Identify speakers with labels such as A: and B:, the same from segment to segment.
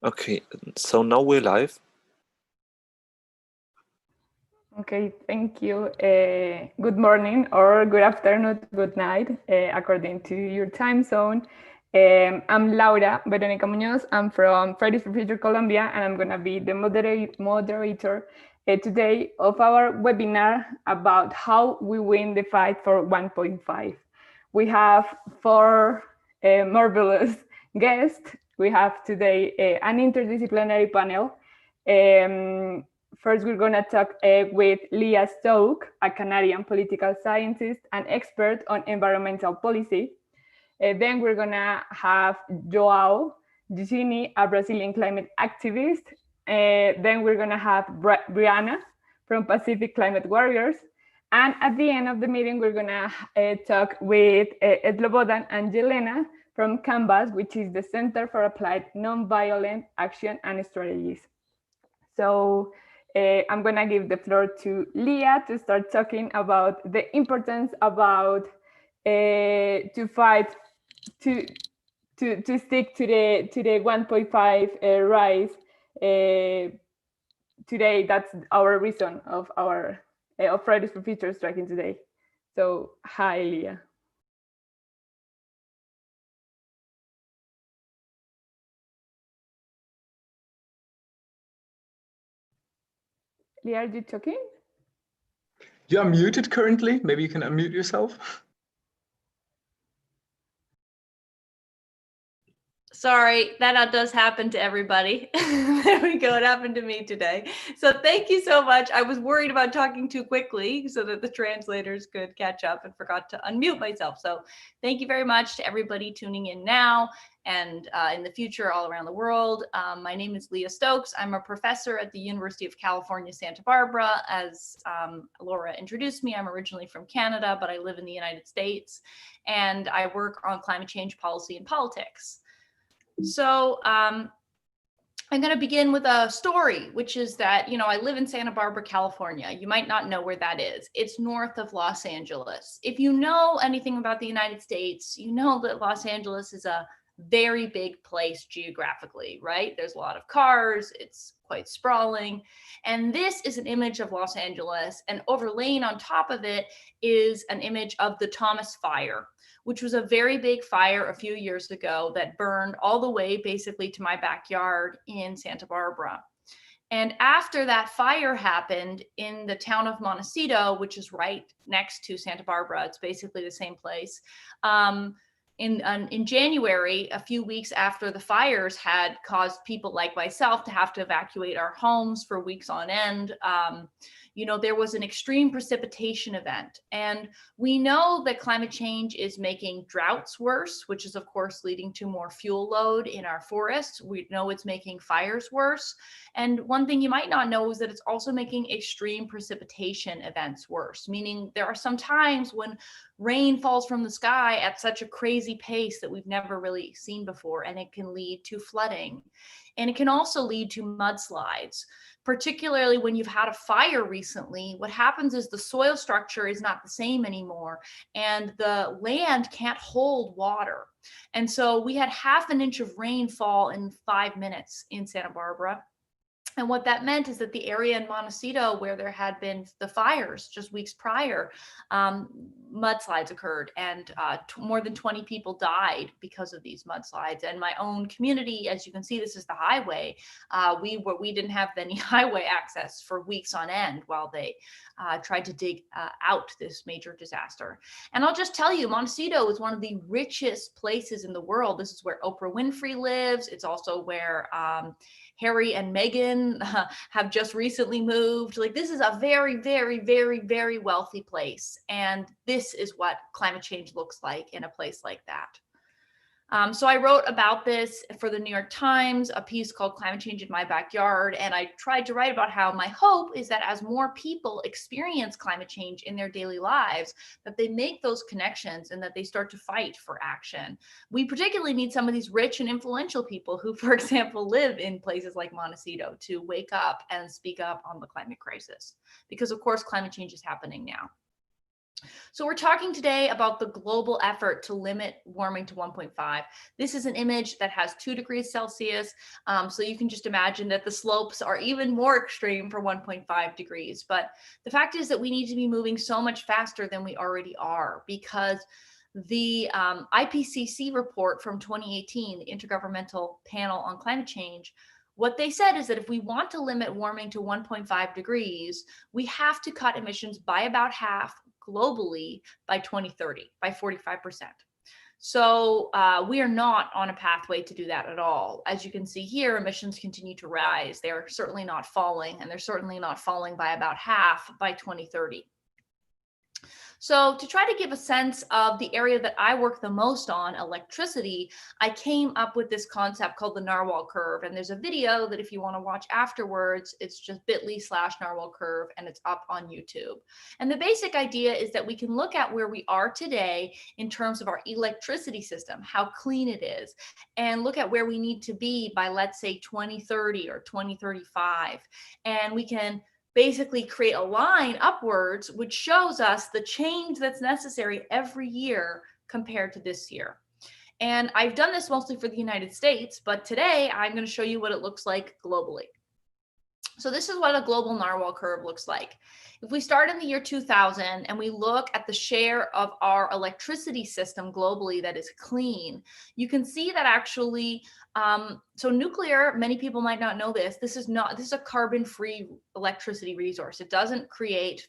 A: Okay, so now we're live.
B: Okay, thank you. Good morning or good afternoon, good night, according to your time zone. I'm Laura Veronica Muñoz. I'm from Fridays for Future Colombia, and I'm going to be the moderator today of our webinar about how we win the fight for 1.5. We have four marvelous guests. We have today an interdisciplinary panel. First, we're going to talk with Leah Stokes, a Canadian political scientist and expert on environmental policy. Then we're going to have João Gini, a Brazilian climate activist. Then we're going to have Brianna from Pacific Climate Warriors. And at the end of the meeting, we're going to talk with Slobodan and Jelena from Canvas, which is the Center for Applied Nonviolent Action and Strategies. So I'm going to give the floor to Leah to start talking about the importance about to fight to stick to the 1.5 rise. Today, that's our reason of our of Fridays for Future striking today. So hi, Leah. Leah, are you talking?
C: You're muted currently. Maybe you can unmute yourself.
D: Sorry, that does happen to everybody. There we go. It happened to me today. So thank you so much. I was worried about talking too quickly so that the translators could catch up and forgot to unmute myself. So thank you very much to everybody tuning in now and in the future all around the world. My name is Leah Stokes. I'm a professor at the University of California, Santa Barbara. As Laura introduced me, I'm originally from Canada, but I live in the United States, and I work on climate change policy and politics. So I'm going to begin with a story, which is that, I live in Santa Barbara, California. You might not know where that is. It's north of Los Angeles. If you know anything about the United States, you know that Los Angeles is a very big place geographically, right? There's a lot of cars. It's quite sprawling. And this is an image of Los Angeles. And overlaying on top of it is an image of the Thomas Fire, which was a very big fire a few years ago that burned all the way basically to my backyard in Santa Barbara. And after that fire happened in the town of Montecito, which is right next to Santa Barbara, it's basically the same place. In January, a few weeks after the fires had caused people like myself to have to evacuate our homes for weeks on end, there was an extreme precipitation event. And we know that climate change is making droughts worse, which is of course leading to more fuel load in our forests. We know it's making fires worse. And one thing you might not know is that it's also making extreme precipitation events worse, meaning there are some times when rain falls from the sky at such a crazy pace that we've never really seen before, and it can lead to flooding. And it can also lead to mudslides. Particularly when you've had a fire recently, what happens is the soil structure is not the same anymore, and the land can't hold water. And so we had half an inch of rainfall in 5 minutes in Santa Barbara. And what that meant is that the area in Montecito where there had been the fires just weeks prior, mudslides occurred, and more than 20 people died because of these mudslides. And my own community, as you can see, this is the highway. We didn't have any highway access for weeks on end while they tried to dig out this major disaster. And I'll just tell you, Montecito is one of the richest places in the world. This is where Oprah Winfrey lives. It's also where Harry and Meghan have just recently moved. Like, this is a very, very, very, very wealthy place. And this is what climate change looks like in a place like that. So I wrote about this for the New York Times, a piece called Climate Change in My Backyard. And I tried to write about how my hope is that as more people experience climate change in their daily lives, that they make those connections and that they start to fight for action. We particularly need some of these rich and influential people who, for example, live in places like Montecito to wake up and speak up on the climate crisis. Because of course, climate change is happening now. So we're talking today about the global effort to limit warming to 1.5. This is an image that has 2 degrees Celsius. So you can just imagine that the slopes are even more extreme for 1.5 degrees. But the fact is that we need to be moving so much faster than we already are, because the IPCC report from 2018, the Intergovernmental Panel on Climate Change, what they said is that if we want to limit warming to 1.5 degrees, we have to cut emissions by about half globally by 2030, by 45%. So we are not on a pathway to do that at all. As you can see here, emissions continue to rise. They're certainly not falling, and they're certainly not falling by about half by 2030. So to try to give a sense of the area that I work the most on, electricity, I came up with this concept called the narwhal curve. And there's a video that if you want to watch afterwards, it's just bit.ly/narwhal curve, and it's up on YouTube. And the basic idea is that we can look at where we are today in terms of our electricity system, how clean it is, and look at where we need to be by, let's say, 2030 or 2035. And we can basically create a line upwards, which shows us the change that's necessary every year compared to this year. And I've done this mostly for the United States, but today I'm going to show you what it looks like globally. So this is what a global narwhal curve looks like. If we start in the year 2000 and we look at the share of our electricity system globally that is clean, you can see that actually, so nuclear, many people might not know this, this is a carbon-free electricity resource. It doesn't create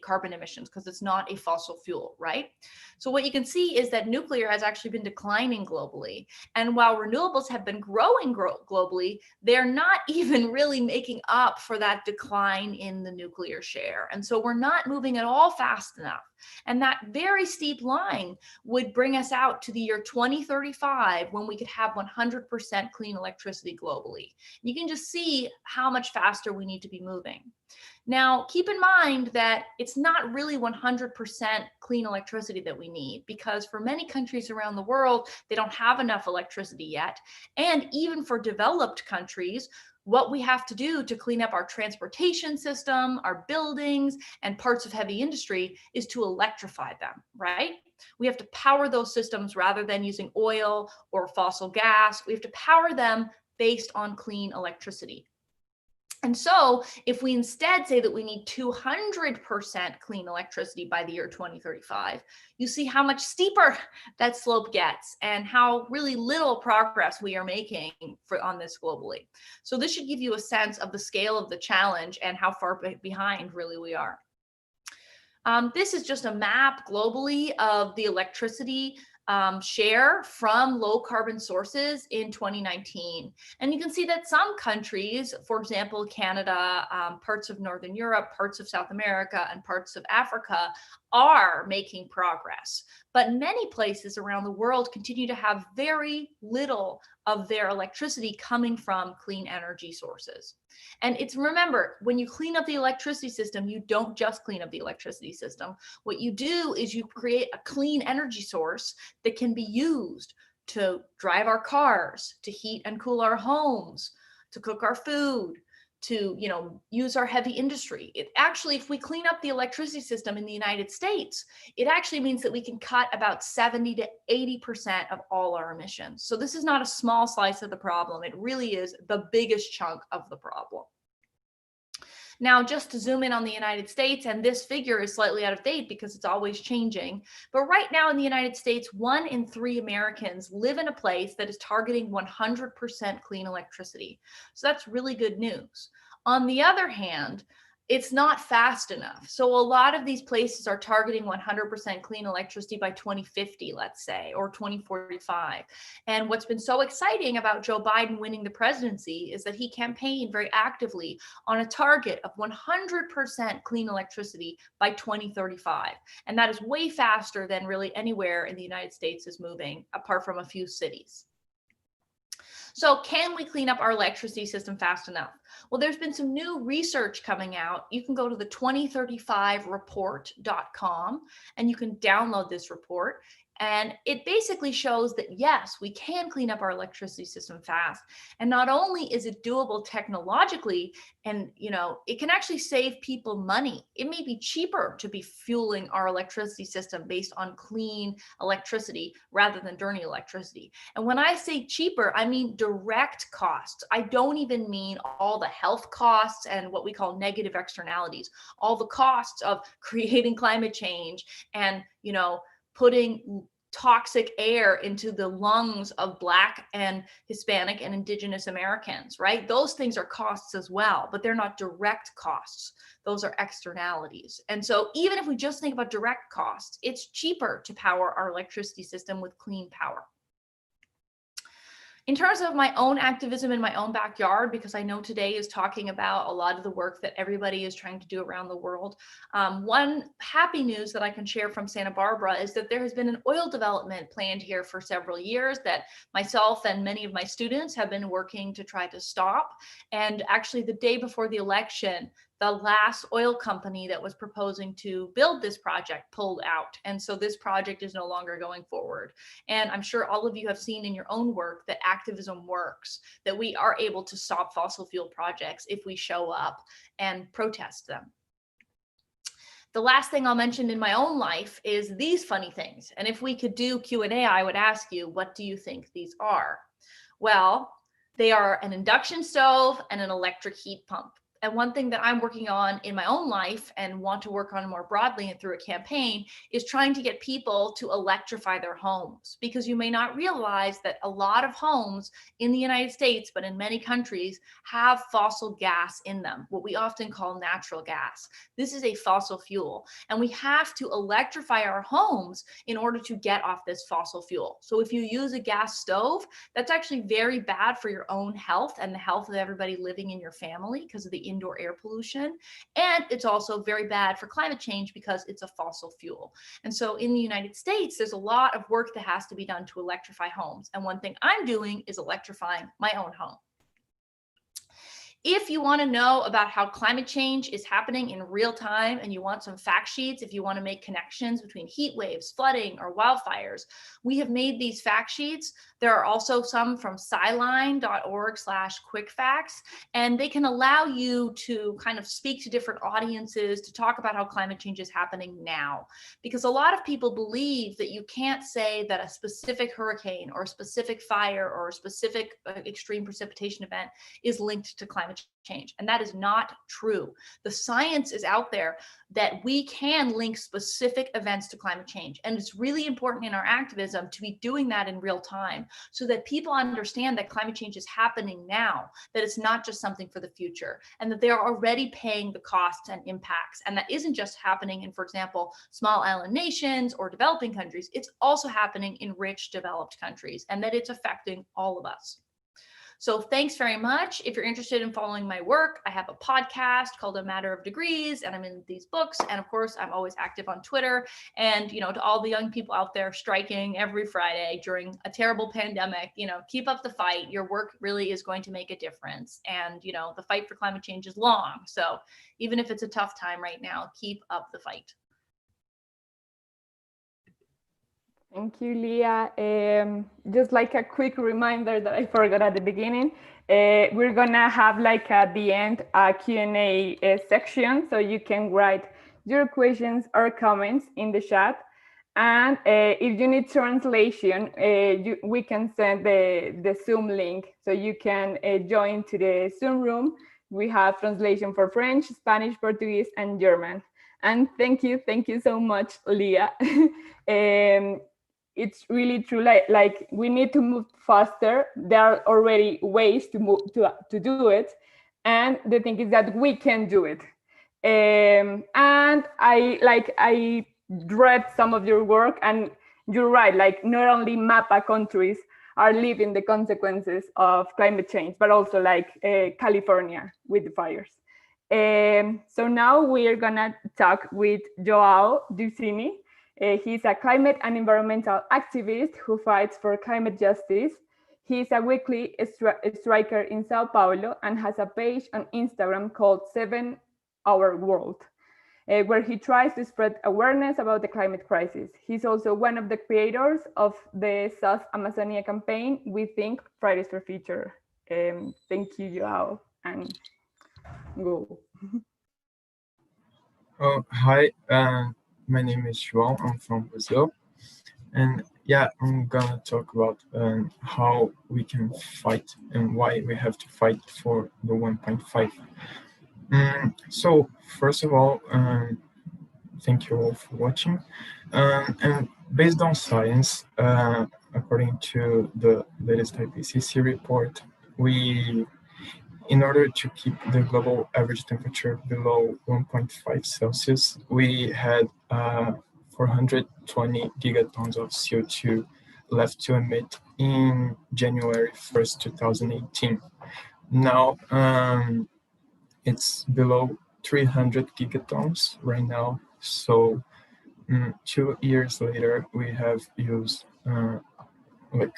D: carbon emissions because it's not a fossil fuel, right? So what you can see is that nuclear has actually been declining globally. And while renewables have been growing globally, they're not even really making up for that decline in the nuclear share. And so we're not moving at all fast enough. And that very steep line would bring us out to the year 2035 when we could have 100% clean electricity globally. You can just see how much faster we need to be moving. Now, keep in mind that it's not really 100% clean electricity that we need, because for many countries around the world, they don't have enough electricity yet. And even for developed countries, what we have to do to clean up our transportation system, our buildings, and parts of heavy industry is to electrify them, right? We have to power those systems rather than using oil or fossil gas. We have to power them based on clean electricity. And so if we instead say that we need 200% clean electricity by the year 2035, you see how much steeper that slope gets and how really little progress we are making on this globally. So this should give you a sense of the scale of the challenge and how far behind really we are. This is just a map globally of the electricity share from low carbon sources in 2019. And you can see that some countries, for example, Canada, parts of Northern Europe, parts of South America, and parts of Africa are making progress. But many places around the world continue to have very little of their electricity coming from clean energy sources. And remember, when you clean up the electricity system, you don't just clean up the electricity system. What you do is you create a clean energy source that can be used to drive our cars, to heat and cool our homes, to cook our food, to use our heavy industry. It actually, if we clean up the electricity system in the United States, it actually means that we can cut about 70 to 80% of all our emissions. So this is not a small slice of the problem. It really is the biggest chunk of the problem. Now, just to zoom in on the United States, and this figure is slightly out of date because it's always changing, but right now in the United States, 1 in 3 Americans live in a place that is targeting 100% clean electricity. So that's really good news. On the other hand, it's not fast enough. So a lot of these places are targeting 100% clean electricity by 2050, let's say, or 2045. And what's been so exciting about Joe Biden winning the presidency is that he campaigned very actively on a target of 100% clean electricity by 2035. And that is way faster than really anywhere in the United States is moving, apart from a few cities. So can we clean up our electricity system fast enough? Well, there's been some new research coming out. You can go to the 2035report.com and you can download this report. And it basically shows that, yes, we can clean up our electricity system fast. And not only is it doable technologically, and it can actually save people money. It may be cheaper to be fueling our electricity system based on clean electricity rather than dirty electricity. And when I say cheaper, I mean direct costs. I don't even mean all the health costs and what we call negative externalities, all the costs of creating climate change and, putting toxic air into the lungs of Black and Hispanic and Indigenous Americans, right? Those things are costs as well, but they're not direct costs. Those are externalities. And so even if we just think about direct costs, it's cheaper to power our electricity system with clean power. In terms of my own activism in my own backyard, because I know today is talking about a lot of the work that everybody is trying to do around the world. One happy news that I can share from Santa Barbara is that there has been an oil development planned here for several years that myself and many of my students have been working to try to stop. And actually the day before the election, the last oil company that was proposing to build this project pulled out. And so this project is no longer going forward. And I'm sure all of you have seen in your own work that activism works, that we are able to stop fossil fuel projects if we show up and protest them. The last thing I'll mention in my own life is these funny things. And if we could do Q&A, I would ask you, what do you think these are? Well, they are an induction stove and an electric heat pump. And one thing that I'm working on in my own life and want to work on more broadly and through a campaign is trying to get people to electrify their homes, because you may not realize that a lot of homes in the United States, but in many countries, have fossil gas in them, what we often call natural gas. This is a fossil fuel, and we have to electrify our homes in order to get off this fossil fuel. So if you use a gas stove, that's actually very bad for your own health and the health of everybody living in your family because of the indoor air pollution. And it's also very bad for climate change because it's a fossil fuel. And so in the United States, there's a lot of work that has to be done to electrify homes. And one thing I'm doing is electrifying my own home. If you want to know about how climate change is happening in real time and you want some fact sheets, if you want to make connections between heat waves, flooding, or wildfires, we have made these fact sheets. There are also some from sciline.org/quickfacts, and they can allow you to kind of speak to different audiences to talk about how climate change is happening now. Because a lot of people believe that you can't say that a specific hurricane or a specific fire or a specific extreme precipitation event is linked to climate change. And that is not true. The science is out there that we can link specific events to climate change. And it's really important in our activism to be doing that in real time so that people understand that climate change is happening now, that it's not just something for the future, and that they're already paying the costs and impacts. And that isn't just happening in, for example, small island nations or developing countries. It's also happening in rich developed countries, and that it's affecting all of us. So thanks very much. If you're interested in following my work, I have a podcast called A Matter of Degrees, and I'm in these books. And of course, I'm always active on Twitter. And, to all the young people out there striking every Friday during a terrible pandemic, keep up the fight. Your work really is going to make a difference. And, the fight for climate change is long. So even if it's a tough time right now, keep up the fight.
B: Thank you, Leah. Just like a quick reminder that I forgot at the beginning, we're gonna have at the end a Q&A section, so you can write your questions or comments in the chat. And if you need translation, we can send the Zoom link, so you can join to the Zoom room. We have translation for French, Spanish, Portuguese, and German. And thank you so much, Leah. It's really true. Like we need to move faster. There are already ways to move to do it, and the thing is that we can do it. And I read some of your work, and you're right. Like not only MAPA countries are living the consequences of climate change, but also California with the fires. So now we are gonna talk with Joao Ducini. He's a climate and environmental activist who fights for climate justice. He's a weekly striker in Sao Paulo and has a page on Instagram called 7 Hour World. where he tries to spread awareness about the climate crisis. He's also one of the creators of the South Amazonia campaign, We Think Fridays for Future. Thank you, Joao, and go.
E: Oh, hi, my name is João. I'm from Brazil. And yeah, I'm gonna talk about how we can fight and why we have to fight for the 1.5. So first of all, thank you all for watching. And based on science, according to the latest IPCC report, in order to keep the global average temperature below 1.5 Celsius, we had 420 gigatons of CO2 left to emit in January 1st, 2018. Now, it's below 300 gigatons right now. So 2 years later, we have used like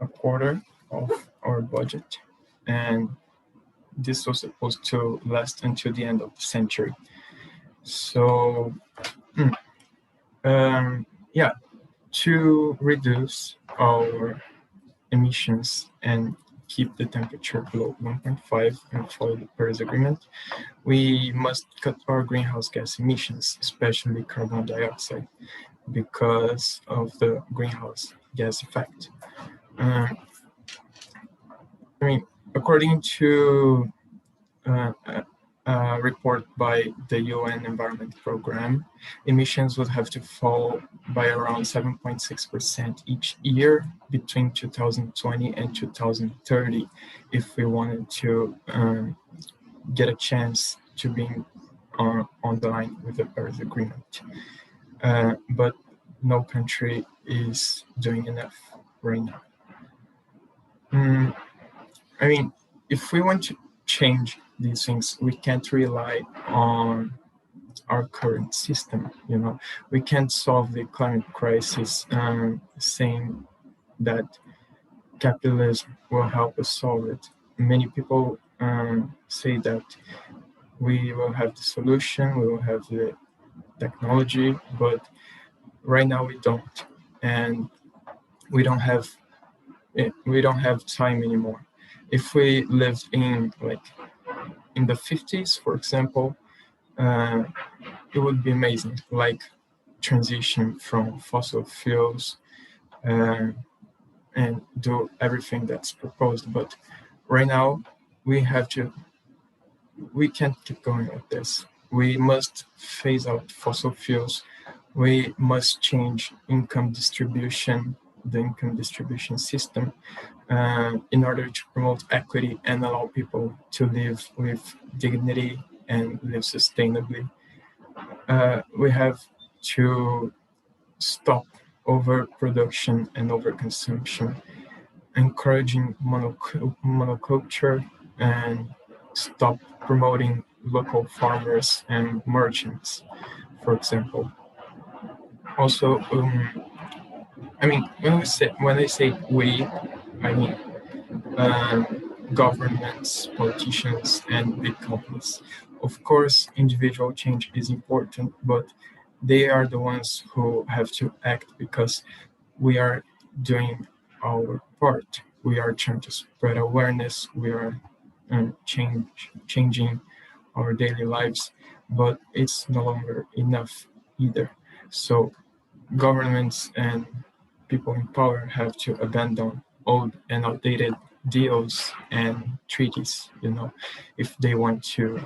E: a quarter of our budget, and this was supposed to last until the end of the century. So yeah, to reduce our emissions and keep the temperature below 1.5 and follow the Paris Agreement, we must cut our greenhouse gas emissions, especially carbon dioxide, because of the greenhouse gas effect. I mean, according to a report by the UN Environment Programme, emissions would have to fall by around 7.6% each year between 2020 and 2030 if we wanted to get a chance to be on the line with the Paris Agreement. But no country is doing enough right now. I mean, if we want to change these things, we can't rely on our current system. You know, we can't solve the climate crisis saying that capitalism will help us solve it. Many people say that we will have the solution, we will have the technology, but right now we don't, and we don't have time anymore. If we lived in the 50s, for example, it would be amazing, like transition from fossil fuels and do everything that's proposed. But right now, we can't keep going like this. We must phase out fossil fuels. We must change the income distribution system in order to promote equity and allow people to live with dignity and live sustainably. We have to stop overproduction and overconsumption, encouraging monoculture, and stop promoting local farmers and merchants, for example. Also, I mean, when I say we, I mean governments, politicians, and big companies. Of course, individual change is important, but they are the ones who have to act because we are doing our part. We are trying to spread awareness. We are changing our daily lives, but it's no longer enough either. So governments and people in power have to abandon old and outdated deals and treaties, you know, if they want to,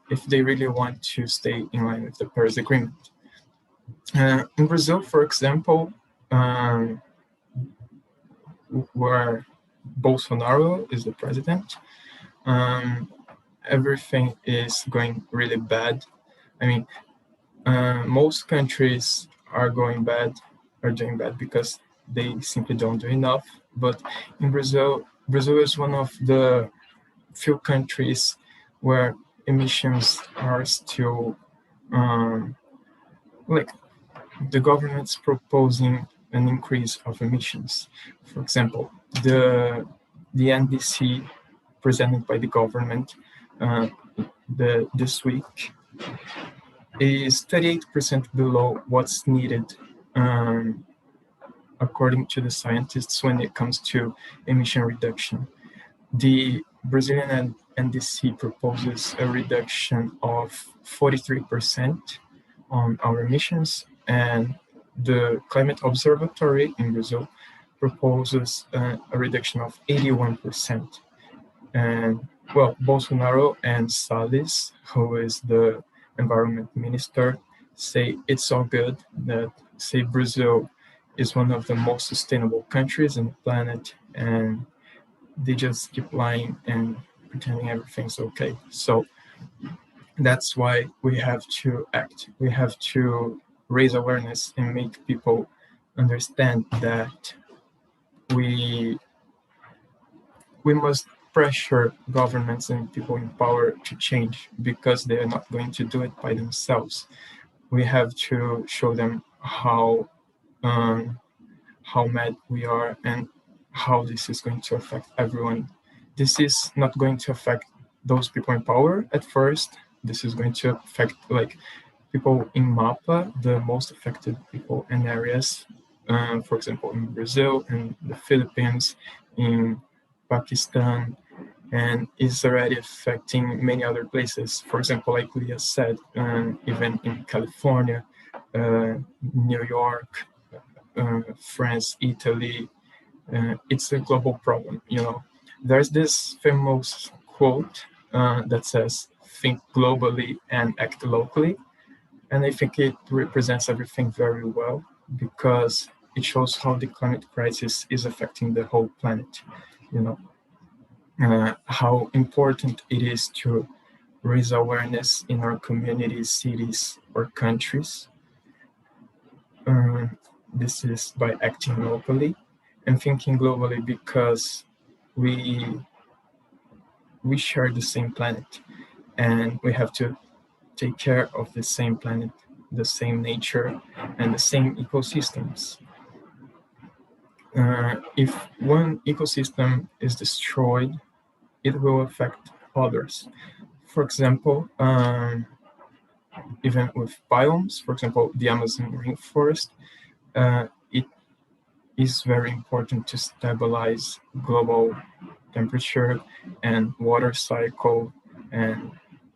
E: if they really want to stay in line with the Paris Agreement. In Brazil, for example, where Bolsonaro is the president, everything is going really bad. I mean, most countries are doing bad because they simply don't do enough. But in Brazil is one of the few countries where emissions are still like the government's proposing an increase of emissions. For example, the NDC presented by the government this week is 38% below what's needed, according to the scientists, when it comes to emission reduction. The Brazilian NDC proposes a reduction of 43% on our emissions, and the Climate Observatory in Brazil proposes a reduction of 81%. And well, Bolsonaro and Salles, who is the environment minister, say it's all good, that say Brazil is one of the most sustainable countries on the planet, and they just keep lying and pretending everything's okay. So that's why we have to act. We have to raise awareness and make people understand that we must pressure governments and people in power to change, because they are not going to do it by themselves. We have to show them how mad we are and how this is going to affect everyone. This is not going to affect those people in power at first. This is going to affect like people in MAPA, the most affected people in areas, for example, in Brazil, in the Philippines, in Pakistan, and is already affecting many other places. For example, like Leah said, even in California, New York, France, Italy. It's a global problem, you know. There's this famous quote that says, think globally and act locally. And I think it represents everything very well, because it shows how the climate crisis is affecting the whole planet, you know. How important it is to raise awareness in our communities, cities, or countries. This is by acting locally and thinking globally, because we share the same planet, and we have to take care of the same planet, the same nature, and the same ecosystems. If one ecosystem is destroyed, it will affect others. For example, even with biomes, for example, the Amazon rainforest, it is very important to stabilize global temperature and water cycle and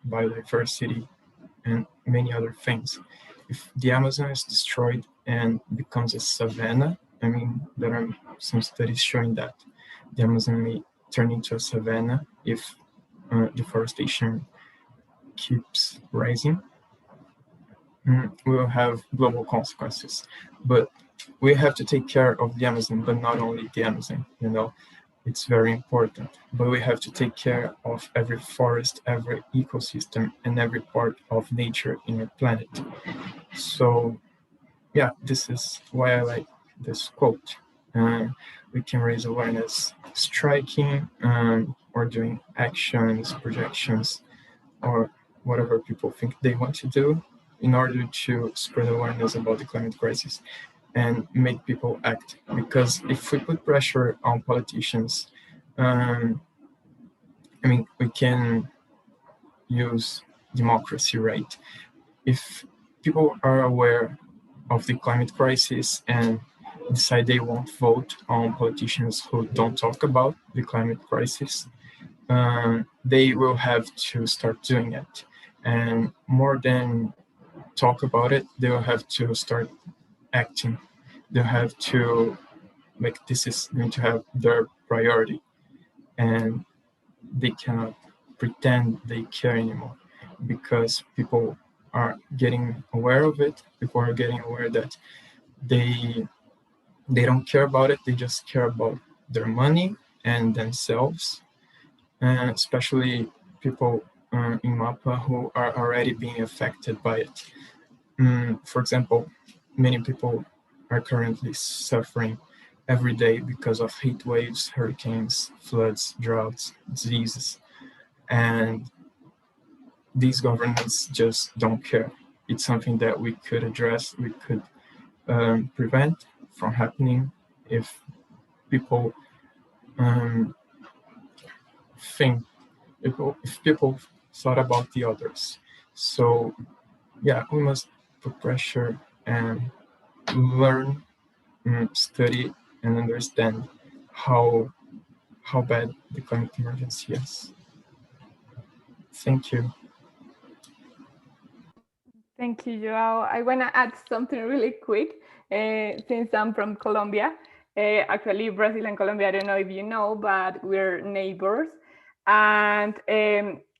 E: biodiversity and many other things. If the Amazon is destroyed and becomes a savanna, I mean, there are some studies showing that the Amazon may turn into a savanna if deforestation keeps rising. We will have global consequences. But we have to take care of the Amazon, but not only the Amazon, you know. It's very important, but we have to take care of every forest, every ecosystem, and every part of nature in our planet. So yeah, this is why I like this quote. We can raise awareness striking, or doing actions, projections, or whatever people think they want to do in order to spread awareness about the climate crisis and make people act. Because if we put pressure on politicians, I mean, we can use democracy, right? If people are aware of the climate crisis and decide they won't vote on politicians who don't talk about the climate crisis, they will have to start doing it. And more than talk about it, they will have to start acting. They'll have to make this is going to have their priority, and they cannot pretend they care anymore, because people are getting aware of it. People are getting aware that they don't care about it. They just care about their money and themselves, and especially people in MAPA who are already being affected by it. For example, many people are currently suffering every day because of heat waves, hurricanes, floods, droughts, diseases, and these governments just don't care. It's something that we could address, we could prevent from happening if people if people thought about the others. So yeah, we must put pressure and learn, study, and understand how bad the climate emergency is. Thank you.
B: Thank you, Joao. I want to add something really quick since I'm from Colombia. Actually, Brazil and Colombia, I don't know if you know, but we're neighbors. And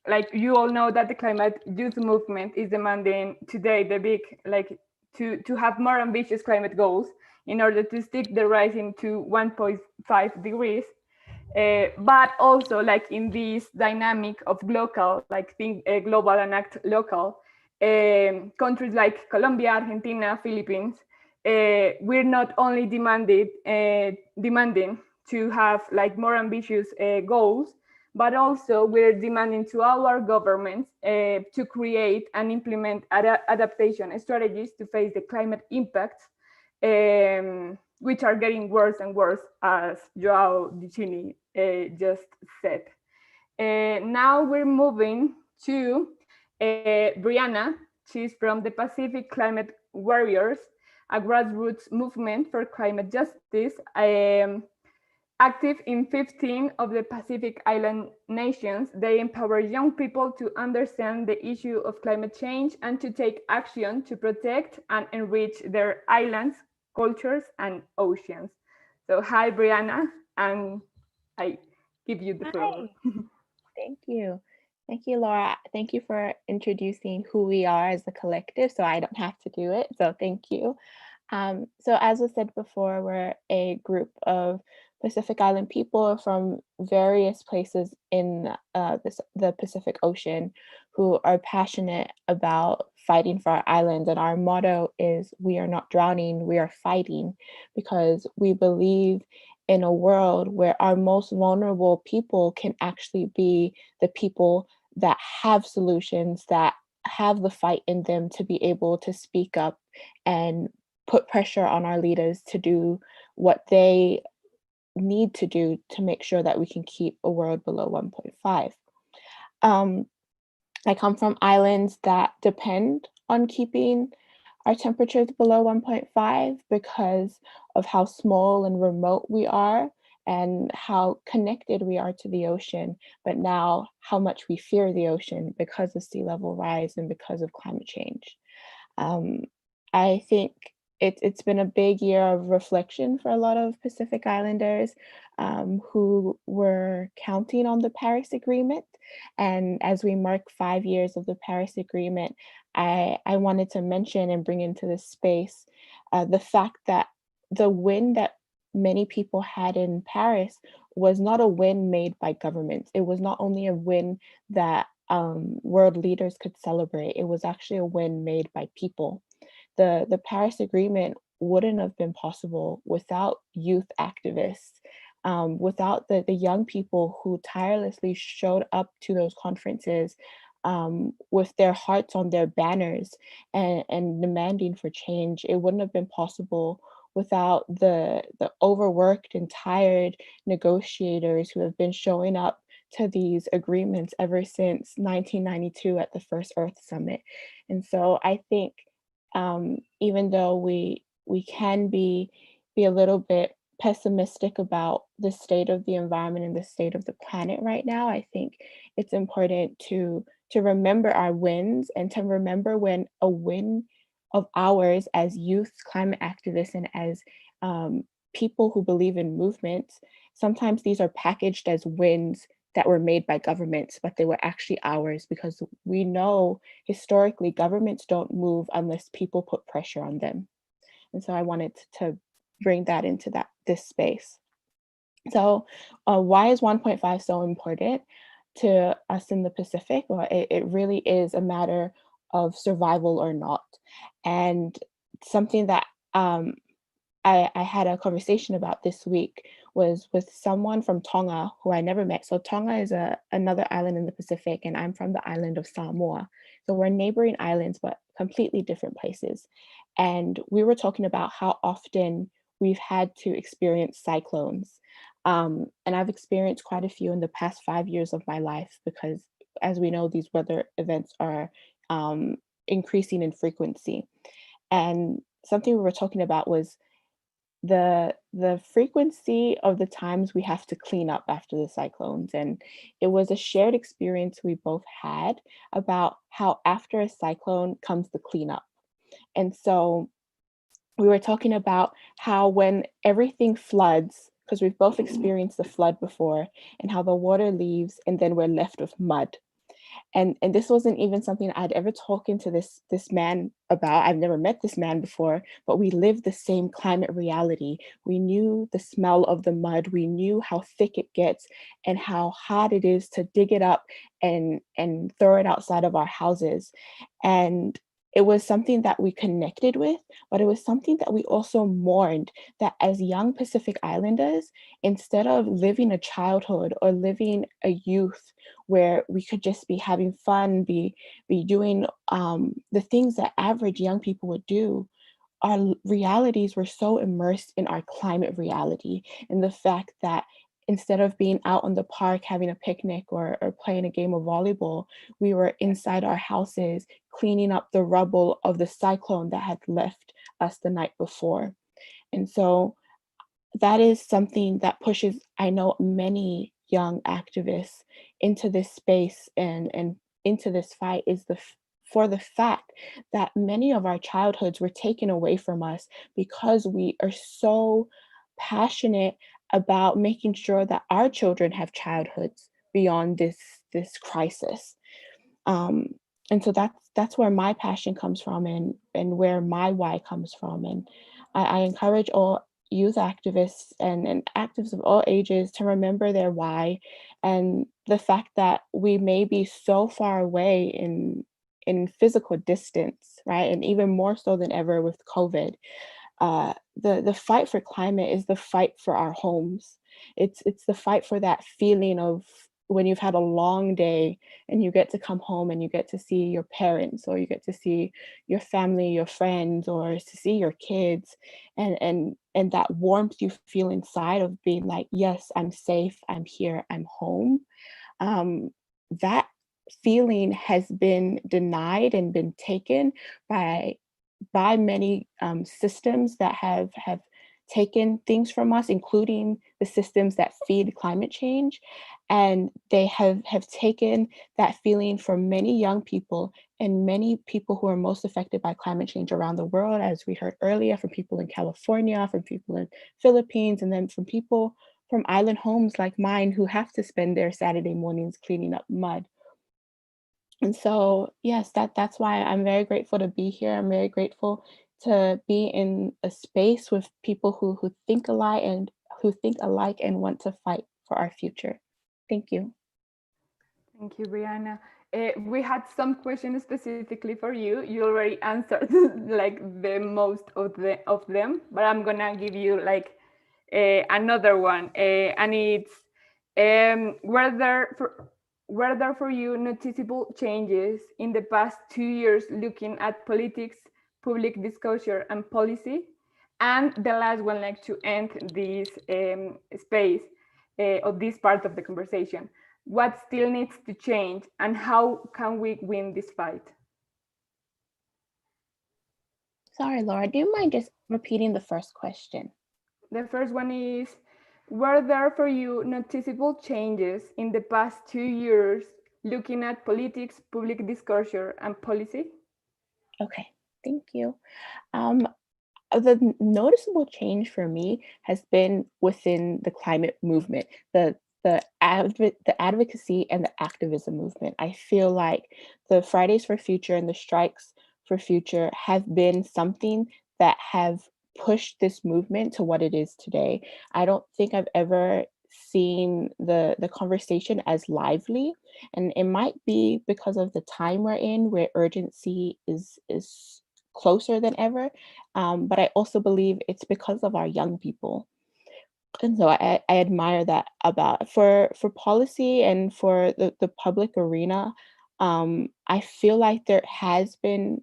B: like you all know that the climate youth movement is demanding today the big, like to have more ambitious climate goals in order to stick the rising to 1.5 degrees. But also like in this dynamic of local, like think global and act local, countries like Colombia, Argentina, Philippines, we're not only demanding to have like more ambitious goals, but also we're demanding to our governments to create and implement adaptation strategies to face the climate impacts, which are getting worse and worse, as Joao Dicini just said. Now we're moving to Brianna. She's from the Pacific Climate Warriors, a grassroots movement for climate justice, active in 15 of the Pacific Island nations. They empower young people to understand the issue of climate change and to take action to protect and enrich their islands, cultures, and oceans. So hi, Brianna, and I give you the floor.
F: Hi. Thank you. Thank you, Laura. Thank you for introducing who we are as a collective, so I don't have to do it. So thank you. So as was said before, we're a group of Pacific Island people from various places in the Pacific Ocean who are passionate about fighting for our islands. And our motto is, we are not drowning, we are fighting, because we believe in a world where our most vulnerable people can actually be the people that have solutions, that have the fight in them to be able to speak up and put pressure on our leaders to do what they need to do to make sure that we can keep a world below 1.5. I come from islands that depend on keeping our temperatures below 1.5 because of how small and remote we are and how connected we are to the ocean, but now how much we fear the ocean because of sea level rise and because of climate change. I think it's been a big year of reflection for a lot of Pacific Islanders who were counting on the Paris Agreement. And as we mark 5 years of the Paris Agreement, I wanted to mention and bring into this space the fact that the win that many people had in Paris was not a win made by governments. It was not only a win that world leaders could celebrate, it was actually a win made by people. The Paris Agreement wouldn't have been possible without youth activists, without the young people who tirelessly showed up to those conferences with their hearts on their banners and demanding for change. It wouldn't have been possible without the overworked and tired negotiators who have been showing up to these agreements ever since 1992 at the First Earth Summit. And so I think even though we can be a little bit pessimistic about the state of the environment and the state of the planet right now, I think it's important to remember our wins and to remember when a win of ours as youth climate activists and as people who believe in movements, sometimes these are packaged as wins that were made by governments, but they were actually ours because we know historically governments don't move unless people put pressure on them. And so I wanted to bring that into this space. So why is 1.5 so important to us in the Pacific? Well, it really is a matter of survival or not. And something that I had a conversation about this week was with someone from Tonga who I never met. So Tonga is another island in the Pacific, and I'm from the island of Samoa. So we're neighboring islands, but completely different places. And we were talking about how often we've had to experience cyclones. And I've experienced quite a few in the past 5 years of my life because, as we know, these weather events are increasing in frequency. And something we were talking about was the frequency of the times we have to clean up after the cyclones. And it was a shared experience we both had about how after a cyclone comes the cleanup. And so we were talking about how when everything floods, because we've both experienced the flood before, and how the water leaves and then we're left with mud. And this wasn't even something I'd ever talked to this man about. I've never met this man before, but we lived the same climate reality. We knew the smell of the mud. We knew how thick it gets and how hard it is to dig it up and throw it outside of our houses. And it was something that we connected with, but it was something that we also mourned, that as young Pacific Islanders, instead of living a childhood or living a youth where we could just be having fun, be doing the things that average young people would do, our realities were so immersed in our climate reality, and the fact that instead of being out on the park having a picnic or playing a game of volleyball, we were inside our houses cleaning up the rubble of the cyclone that had left us the night before. And so that is something that pushes, I know, many young activists into this space and into this fight, is for the fact that many of our childhoods were taken away from us because we are so passionate about making sure that our children have childhoods beyond this crisis. And so that's where my passion comes from, and where my why comes from. And I encourage all youth activists and activists of all ages to remember their why, and the fact that we may be so far away in physical distance, right? And even more so than ever with COVID. The fight for climate is the fight for our homes. It's the fight for that feeling of when you've had a long day and you get to come home and you get to see your parents, or you get to see your family, your friends, or to see your kids, and that warmth you feel inside of being like, yes, I'm safe, I'm here, I'm home. That feeling has been denied and been taken by many systems that have taken things from us, including the systems that feed climate change. And they have taken that feeling from many young people and many people who are most affected by climate change around the world, as we heard earlier, from people in California, from people in Philippines, and then from people from island homes like mine who have to spend their Saturday mornings cleaning up mud. And so, yes, that's why I'm very grateful to be here. I'm very grateful to be in a space with people who think alike and want to fight for our future. Thank you.
B: Thank you, Brianna. We had some questions specifically for you. You already answered like the most of them, but I'm gonna give you like another one, and it's were there for you noticeable changes in the past 2 years looking at politics, public disclosure, and policy? And the last one, like to end this space of this part of the conversation, what still needs to change and how can we win this fight?
F: Sorry, Laura, do you mind just repeating the first question?
B: The first one is, were there for you noticeable changes in the past 2 years looking at politics, public disclosure, and policy?
F: Okay, thank you. The noticeable change for me has been within the climate movement, the advocacy and the activism movement. I feel like the Fridays for Future and the strikes for future have been something that have pushed this movement to what it is today. I don't think I've ever seen the conversation as lively, and it might be because of the time we're in, where urgency is closer than ever, but I also believe it's because of our young people. And so I admire that about for policy and for the public arena. I feel like there has been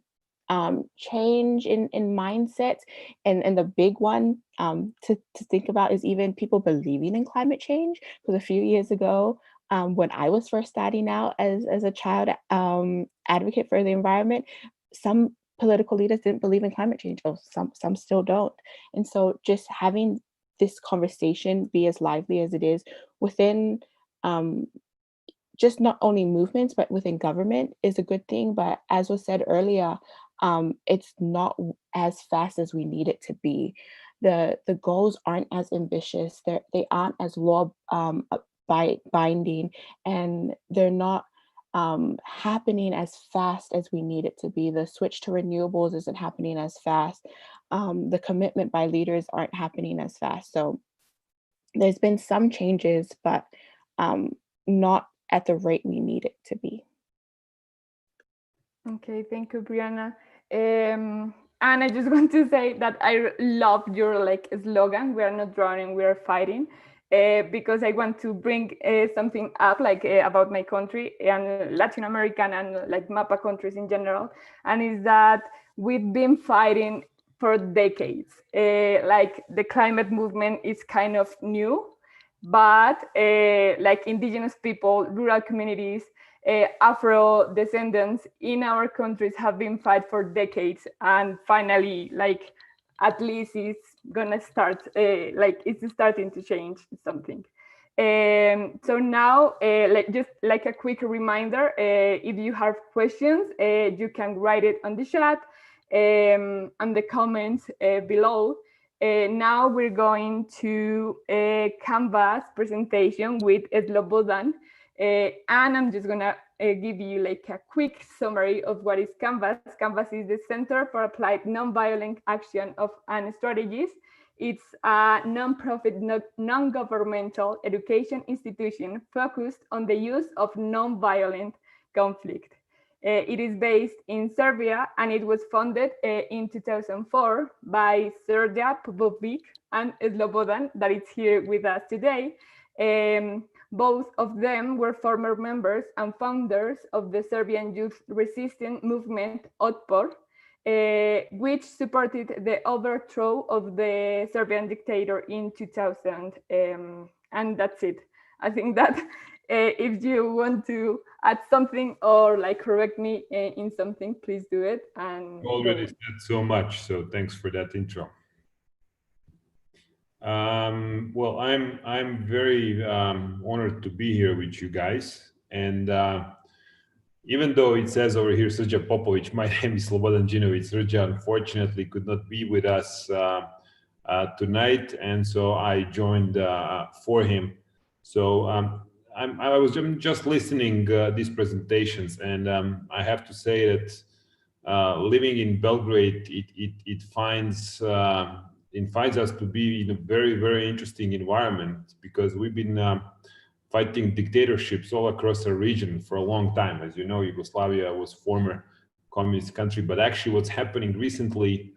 F: change in mindsets, and the big one to think about is even people believing in climate change. Because a few years ago, when I was first starting out as a child advocate for the environment, some political leaders didn't believe in climate change, or some still don't. And so just having this conversation be as lively as it is within just not only movements, but within government is a good thing. But as was said earlier, it's not as fast as we need it to be. The goals aren't as ambitious. They aren't as law binding, and they're not happening as fast as we need it to be. The switch to renewables isn't happening as fast. The commitment by leaders aren't happening as fast. So there's been some changes, but not at the rate we need it to be.
B: Okay, thank you, Brianna. And I just want to say that I love your slogan, "We are not drowning, we are fighting," because I want to bring something up about my country and Latin American and MAPA countries in general, and is that we've been fighting for decades. The climate movement is kind of new, but indigenous people, rural communities, Afro descendants in our countries have been fighting for decades, and finally, at least it's gonna start, it's starting to change something. So now, just a quick reminder, if you have questions, you can write it on the chat and the comments below. Now we're going to a Canvas presentation with Slobodan. And I'm just gonna give you a quick summary of what is Canvas. Canvas is the Center for Applied Nonviolent Action and Strategies. It's a non-profit, non-governmental education institution focused on the use of non-violent conflict. It is based in Serbia, and it was founded in 2004 by Serja Popovic and Slobodan, that is here with us today. Both of them were former members and founders of the Serbian youth resistance movement Otpor, which supported the overthrow of the Serbian dictator in 2000. And that's it. I think that if you want to add something or correct me in something, please do it. And
G: already said so much, so thanks for that intro. Well, I'm very honored to be here with you guys, and even though it says over here Serja Popovic, my name is Slobodan Đinović. Serja unfortunately could not be with us tonight, and so I joined for him. So I was just listening these presentations, and I have to say that living in Belgrade, it finds us to be in a very, very interesting environment, because we've been fighting dictatorships all across our region for a long time. As you know, Yugoslavia was former communist country, but actually what's happening recently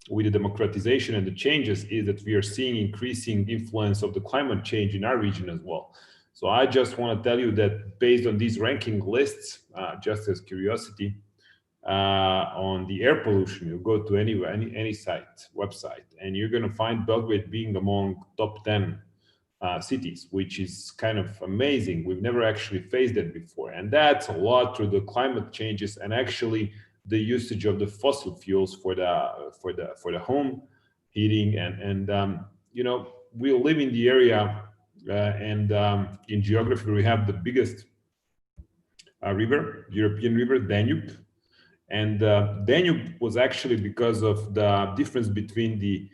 G: with the democratization and the changes is that we are seeing increasing influence of the climate change in our region as well. So I just want to tell you that based on these ranking lists, just as curiosity, on the air pollution, you go to any website, and you're going to find Belgrade being among top 10 cities, which is kind of amazing. We've never actually faced that before, and that's a lot through the climate changes and actually the usage of the fossil fuels for the home heating. And you know, we live in the area, and in geography we have the biggest river, European river, Danube. And Danube was actually because of the difference between the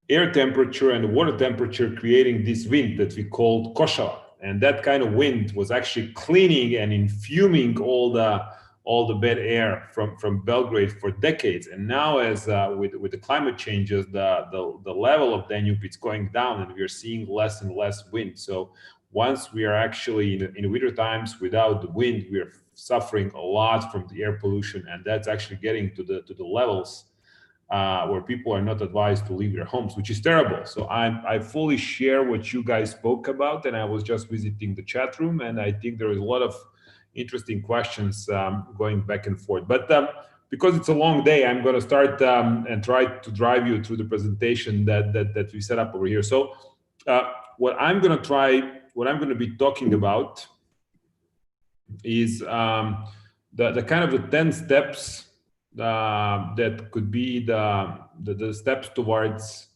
G: air temperature and the water temperature creating this wind that we called košava. And that kind of wind was actually cleaning and infuming all the bad air from Belgrade for decades. And now, as with the climate changes, the level of Danube is going down, and we are seeing less and less wind. So once we are actually in winter times without the wind, we are suffering a lot from the air pollution, and that's actually getting to the levels where people are not advised to leave their homes, which is terrible. So I fully share what you guys spoke about, and I was just visiting the chat room, and I think there is a lot of interesting questions going back and forth. But because it's a long day, I'm going to start and try to drive you through the presentation that we set up over here. So what I'm going to be talking about is the kind of the 10 steps that could be the steps towards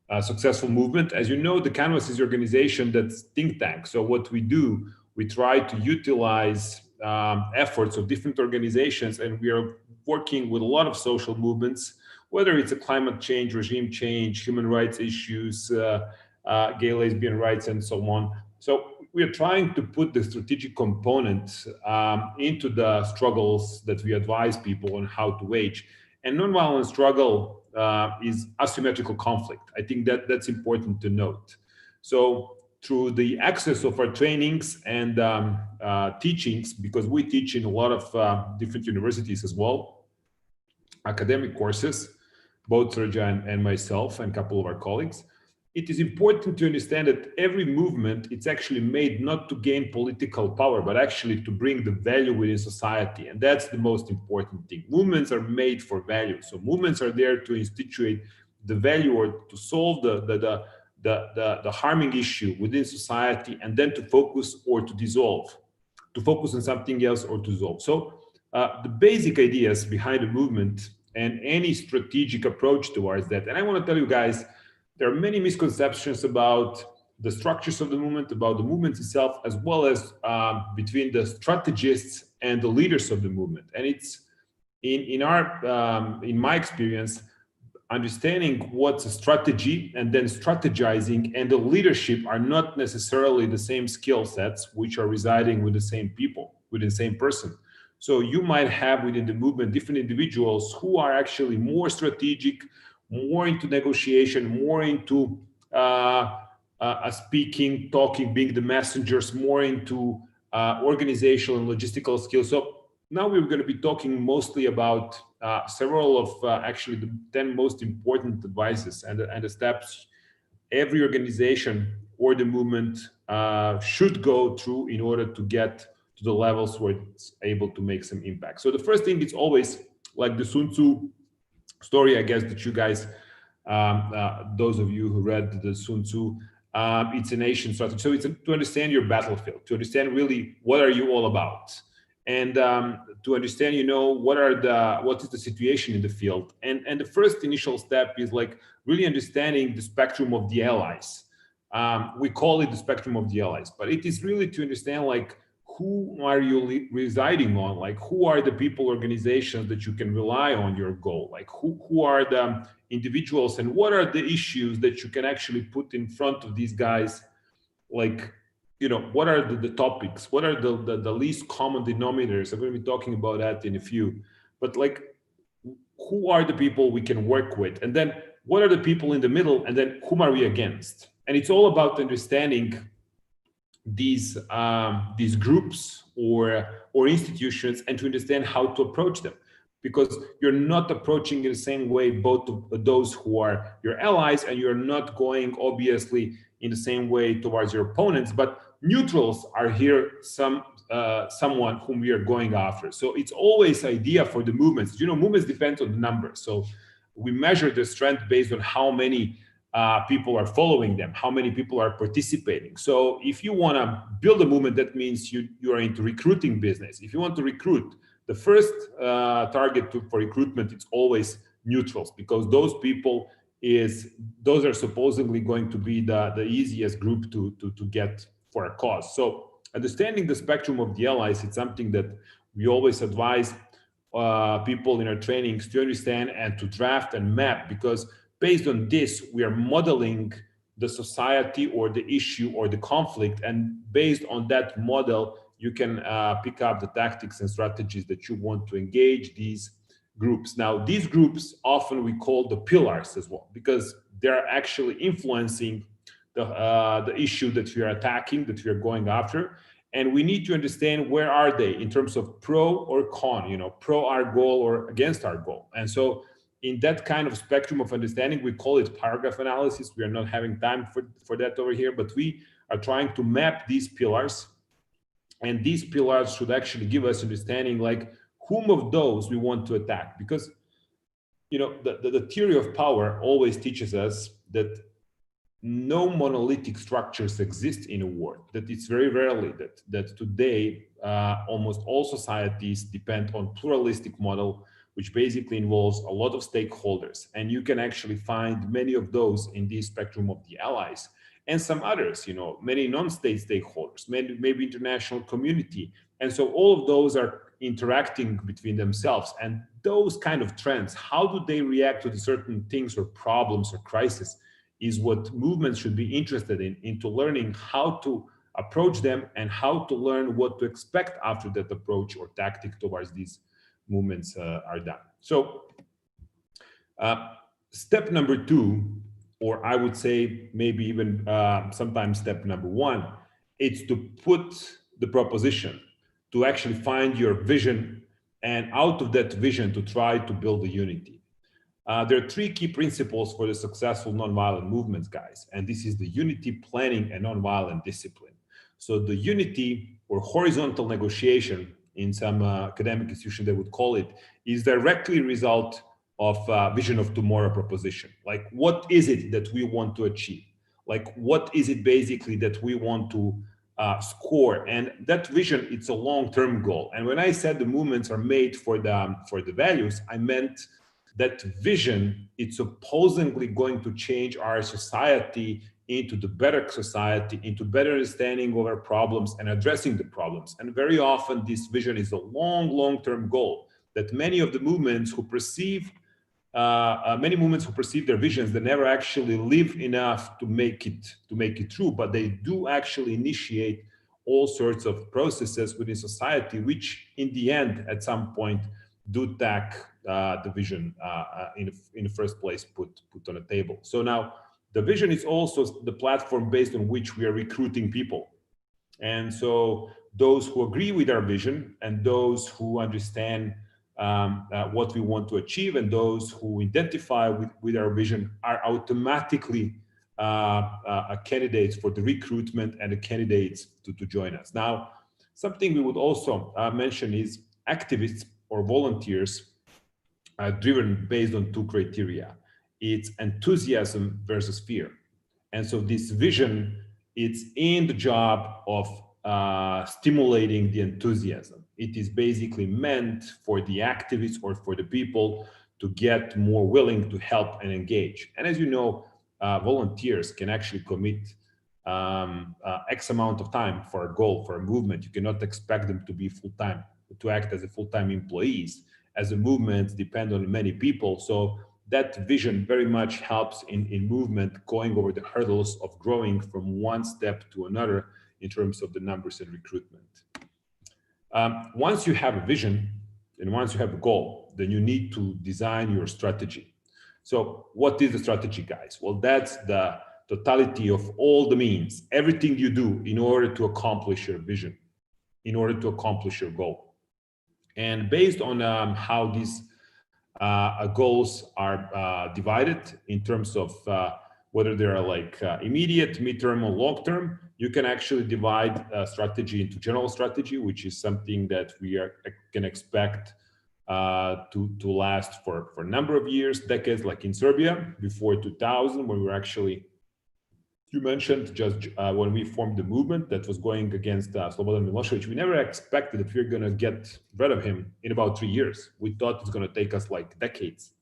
G: a successful movement. As you know, the Canvas is an organization that's think tank. So what we do, we try to utilize efforts of different organizations, and we are working with a lot of social movements, whether it's a climate change, regime change, human rights issues, gay, lesbian rights, and so on. So we are trying to put the strategic component into the struggles that we advise people on how to wage. And nonviolent struggle is asymmetrical conflict. I think that that's important to note. So through the access of our trainings and teachings, because we teach in a lot of different universities as well, academic courses, both Sergio and myself and a couple of our colleagues, it is important to understand that every movement, it's actually made not to gain political power, but actually to bring the value within society. And that's the most important thing. Movements are made for value. So movements are there to institute the value or to solve the harming issue within society, and then to focus or to dissolve, to focus on something else or to dissolve. So the basic ideas behind the movement and any strategic approach towards that. And I want to tell you guys, there are many misconceptions about the structures of the movement, about the movement itself, as well as between the strategists and the leaders of the movement. And it's in my experience, understanding what's a strategy and then strategizing and the leadership are not necessarily the same skill sets which are residing with the same people, with the same person. So you might have within the movement different individuals who are actually more strategic, more into negotiation, more into speaking, talking, being the messengers, more into organizational and logistical skills. So now we're going to be talking mostly about several of actually the 10 most important advices and the steps every organization or the movement should go through in order to get to the levels where it's able to make some impact. So the first thing is always like the Sun Tzu story, I guess, that you guys, those of you who read the Sun Tzu, it's a nation strategy. So it's to understand your battlefield, to understand really what are you all about, and to understand, you know, what is the situation in the field. And the first initial step is like really understanding the spectrum of the allies. We call it the spectrum of the allies, but it is really to understand like who are you residing on, like who are the people, organizations that you can rely on your goal, like who are the individuals and what are the issues that you can actually put in front of these guys, like, you know, what are the topics, what are the least common denominators. I'm going to be talking about that in a few, but like who are the people we can work with, and then what are the people in the middle, and then whom are we against. And it's all about understanding these groups or institutions and to understand how to approach them, because you're not approaching in the same way both of those who are your allies, and you're not going obviously in the same way towards your opponents, but neutrals are here someone whom we are going after. So it's always idea for the movements. You know, movements depend on the numbers. So we measure the strength based on how many people are following them, how many people are participating. So if you want to build a movement, that means you are into recruiting business. If you want to recruit, the first target for recruitment, it's always neutrals, because those people those are supposedly going to be the easiest group to get for a cause. So understanding the spectrum of the allies, it's something that we always advise people in our trainings to understand and to draft and map, because based on this, we are modeling the society or the issue or the conflict. And based on that model, you can pick up the tactics and strategies that you want to engage these groups. Now, these groups often we call the pillars as well, because they're actually influencing the issue that we are attacking, that we are going after. And we need to understand where are they in terms of pro or con, you know, pro our goal or against our goal. And so in that kind of spectrum of understanding, we call it paragraph analysis. We are not having time for that over here, but we are trying to map these pillars. And these pillars should actually give us understanding like whom of those we want to attack. Because, you know, the theory of power always teaches us that no monolithic structures exist in a war, that it's very rarely that today almost all societies depend on pluralistic model which basically involves a lot of stakeholders. And you can actually find many of those in the spectrum of the allies, and some others, many non-state stakeholders, maybe international community. And so all of those are interacting between themselves. And those kind of trends, how do they react to the certain things or problems or crises, is what movements should be interested in, into learning how to approach them and how to learn what to expect after that approach or tactic towards these movements are done. So step number 2, or I would say maybe even sometimes step number 1, it's to put the proposition, to actually find your vision, and out of that vision to try to build a unity. There are 3 key principles for the successful nonviolent movements, guys, and this is the unity, planning, and nonviolent discipline. So the unity, or horizontal negotiation in some academic institution they would call it, is directly a result of vision of tomorrow proposition. Like, what is it that we want to achieve? Like, what is it basically that we want to score? And that vision, it's a long-term goal. And when I said the movements are made for the values, I meant that vision, it's supposedly going to change our society into the better society, into better understanding of our problems and addressing the problems. And very often this vision is a long-term goal that many of the movements who perceive their visions, they never actually live enough to make it true, but they do actually initiate all sorts of processes within society, which in the end, at some point, do tack the vision in the first place put on the table. So now the vision is also the platform based on which we are recruiting people. And so those who agree with our vision and those who understand what we want to achieve and those who identify with our vision are automatically candidates for the recruitment and the candidates to join us. Now, something we would also mention is activists or volunteers are driven based on 2 criteria. It's enthusiasm versus fear. And so this vision, it's in the job of stimulating the enthusiasm. It is basically meant for the activists or for the people to get more willing to help and engage. And as you know, volunteers can actually commit X amount of time for a goal, for a movement. You cannot expect them to be full-time, to act as a full-time employees. As a movement depend on many people. So that vision very much helps in movement going over the hurdles of growing from one step to another in terms of the numbers and recruitment. Once you have a vision and once you have a goal, then you need to design your strategy. So what is the strategy, guys? Well, that's the totality of all the means, everything you do in order to accomplish your vision, in order to accomplish your goal. And based on how these goals are divided in terms of whether they are like immediate, midterm, or long-term, you can actually divide strategy into general strategy, which is something that we can expect to last for a number of years, decades, like in Serbia before 2000, when we were actually, you mentioned just when we formed the movement that was going against Slobodan Milosevic, we never expected that we were going to get rid of him in about 3 years. We thought it's going to take us like decades.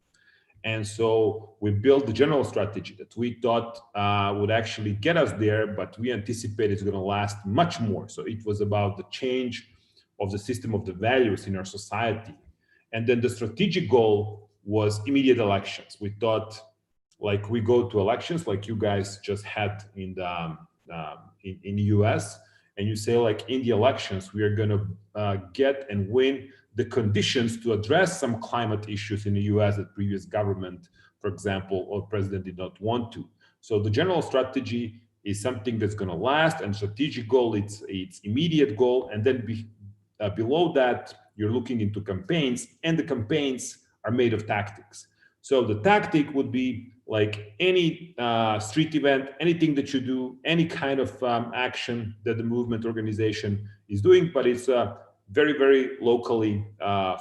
G: And so we built the general strategy that we thought would actually get us there, but we anticipated it's going to last much more. So it was about the change of the system of the values in our society. And then the strategic goal was immediate elections. We thought, like, we go to elections like you guys just had in the US, and you say, like, in the elections we are going to get and win the conditions to address some climate issues in the US that previous government, for example, or president did not want to. So the general strategy is something that's going to last, and strategic goal, it's immediate goal, and then below that you're looking into campaigns, and the campaigns are made of tactics. So the tactic would be like any street event, anything that you do, any kind of action that the movement organization is doing, but it's very, very locally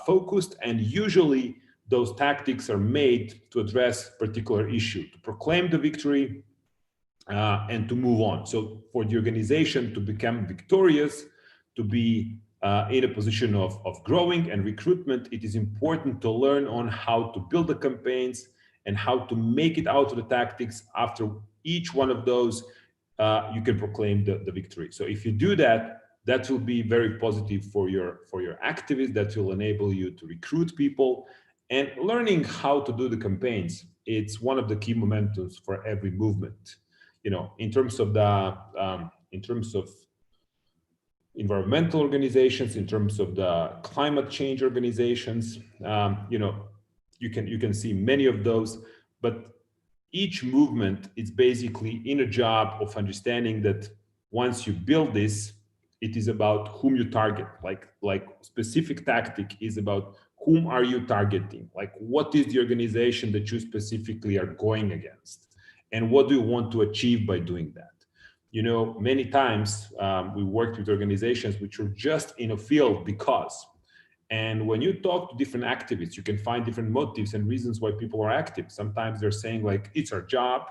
G: focused. And usually those tactics are made to address particular issue, to proclaim the victory and to move on. So for the organization to become victorious, to be in a position of growing and recruitment, it is important to learn on how to build the campaigns and how to make it out of the tactics. After each one of those, you can proclaim the victory. So if you do that, that will be very positive for your activists. That will enable you to recruit people. And learning how to do the campaigns, it's one of the key momentums for every movement. You know, in terms of environmental organizations, in terms of the climate change organizations, you know, you can see many of those, but each movement is basically in a job of understanding that once you build this, it is about whom you target. Like specific tactic is about whom are you targeting? Like, what is the organization that you specifically are going against? And what do you want to achieve by doing that? You know, many times we worked with organizations which are just in a field because. And when you talk to different activists, you can find different motives and reasons why people are active. Sometimes they're saying like, it's our job,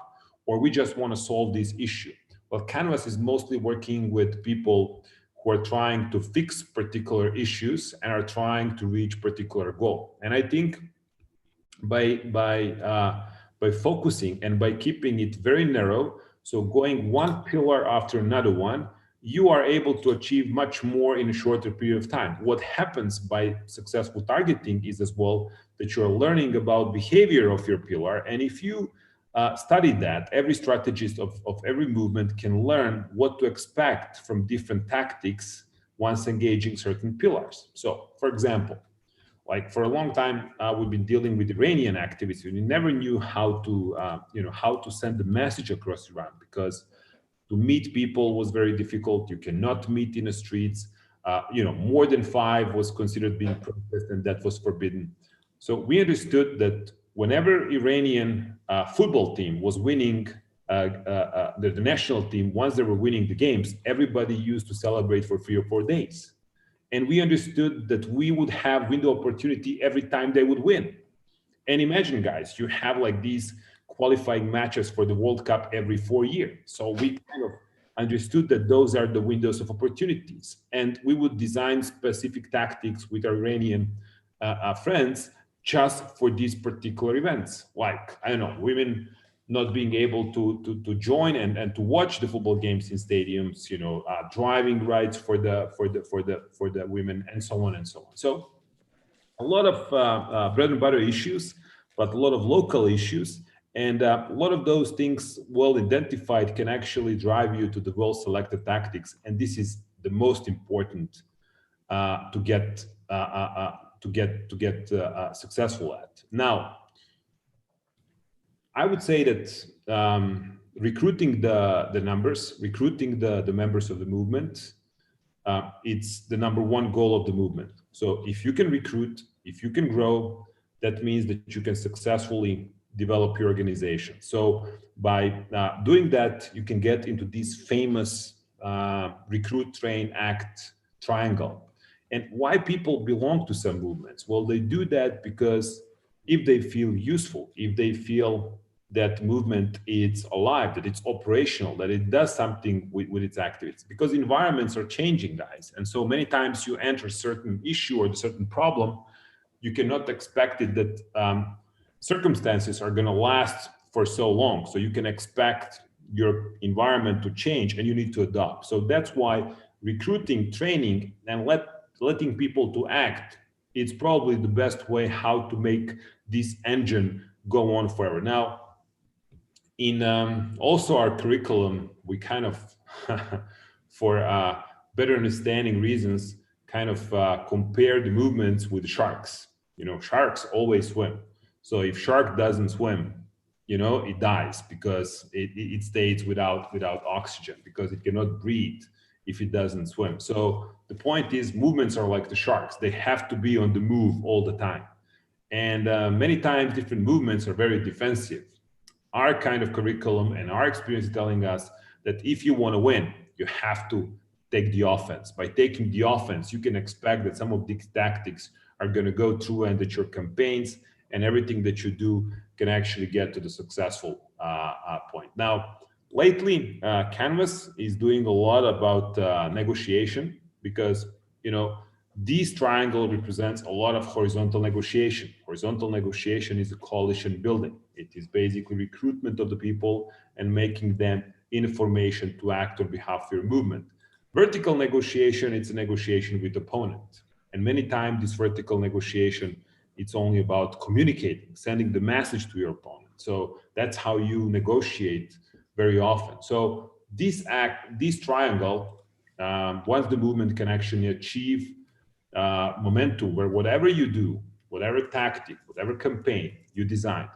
G: or we just want to solve this issue. Well, Canvas is mostly working with people who are trying to fix particular issues and are trying to reach particular goal. And I think by focusing and by keeping it very narrow, so going one pillar after another one, you are able to achieve much more in a shorter period of time. What happens by successful targeting is as well that you're learning about behavior of your pillar. And if you study that, every strategist of every movement can learn what to expect from different tactics once engaging certain pillars. So, for example, like for a long time, we've been dealing with Iranian activists. We never knew how to, how to send the message across Iran, because to meet people was very difficult. You cannot meet in the streets. More than 5 was considered being protest, and that was forbidden. So we understood that whenever Iranian football team was winning, the national team, once they were winning the games, everybody used to celebrate for 3 or 4 days. And we understood that we would have window opportunity every time they would win. And imagine, guys, you have like these qualifying matches for the World Cup every 4 years. So we kind of understood that those are the windows of opportunities. And we would design specific tactics with our Iranian friends just for these particular events. Like, I don't know, women not being able to join and to watch the football games in stadiums, driving rights for the women, and so on and so on. So a lot of bread and butter issues, but a lot of local issues. And a lot of those things well identified can actually drive you to the well selected tactics. And this is the most important to get successful at. Now, I would say that recruiting the numbers, recruiting the members of the movement, it's the #1 goal of the movement. So if you can recruit, if you can grow, that means that you can successfully develop your organization. So by doing that, you can get into this famous recruit, train, act triangle. And why people belong to some movements? Well, they do that because if they feel useful, if they feel that movement is alive, that it's operational, that it does something with its activities, because environments are changing, guys. And so many times you enter a certain issue or a certain problem, you cannot expect it that circumstances are going to last for so long. So you can expect your environment to change and you need to adopt. So that's why recruiting, training, and letting people to act, it's probably the best way how to make this engine go on forever. Now, in also our curriculum, we kind of, for better understanding reasons, kind of compare the movements with sharks. Sharks always swim. So if shark doesn't swim, it dies because it stays without oxygen, because it cannot breathe if it doesn't swim. So the point is, movements are like the sharks. They have to be on the move all the time. And many times different movements are very defensive. Our kind of curriculum and our experience is telling us that if you want to win, you have to take the offense. By taking the offense, you can expect that some of these tactics are going to go through and that your campaigns and everything that you do can actually get to the successful point. Now, lately, Canvas is doing a lot about negotiation, because This triangle represents a lot of horizontal negotiation. Horizontal negotiation is a coalition building. It is basically recruitment of the people and making them information to act on behalf of your movement. Vertical negotiation, it's a negotiation with opponent. And many times this vertical negotiation, it's only about communicating, sending the message to your opponent. So that's how you negotiate very often. So this triangle, once the movement can actually achieve momentum, where whatever you do, whatever tactic, whatever campaign you design,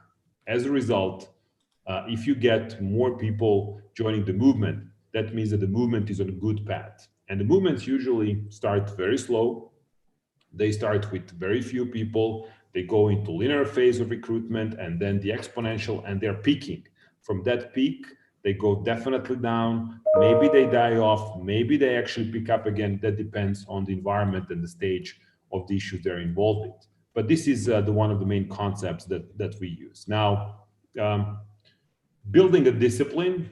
G: as a result, if you get more people joining the movement, that means that the movement is on a good path. And the movements usually start very slow. They start with very few people. They go into linear phase of recruitment and then the exponential, and they're peaking. From that peak, they go definitely down. Maybe they die off. Maybe they actually pick up again. That depends on the environment and the stage of the issues they're involved in. But this is one of the main concepts that we use. Now, building a discipline,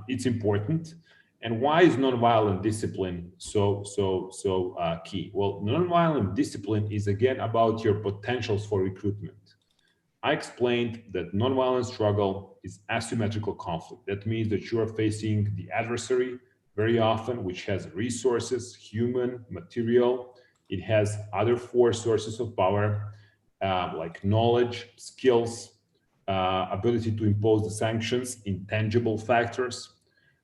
G: it's important. And why is nonviolent discipline so key? Well, nonviolent discipline is again about your potentials for recruitment. I explained that nonviolent struggle is asymmetrical conflict. That means that you are facing the adversary very often, which has resources, human, material. It has other 4 sources of power, like knowledge, skills, ability to impose the sanctions, intangible factors.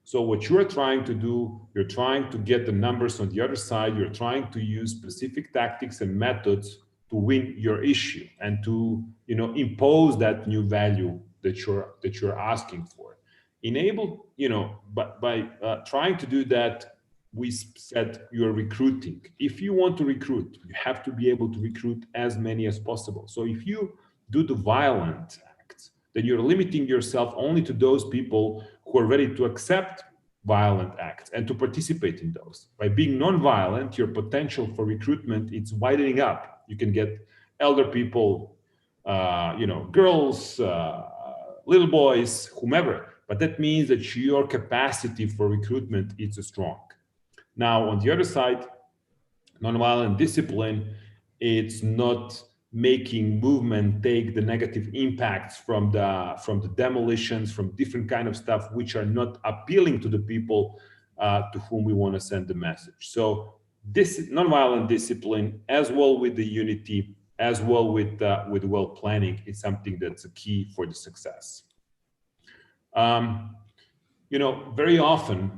G: So what you're trying to do, you're trying to get the numbers on the other side. You're trying to use specific tactics and methods to win your issue and to impose that new value that you're asking for. But by trying to do that, we said you're recruiting. If you want to recruit, you have to be able to recruit as many as possible. So if you do the violent acts, then you're limiting yourself only to those people who are ready to accept violent acts and to participate in those. By being non-violent, your potential for recruitment, it's widening up. You can get elder people, girls, little boys, whomever. But that means that your capacity for recruitment is strong. Now, on the other side, nonviolent discipline, it's not making movement take the negative impacts from the demolitions, from different kind of stuff which are not appealing to the people to whom we want to send the message. So this nonviolent discipline, as well with the unity, as well with well planning, is something that's a key for the success. Very often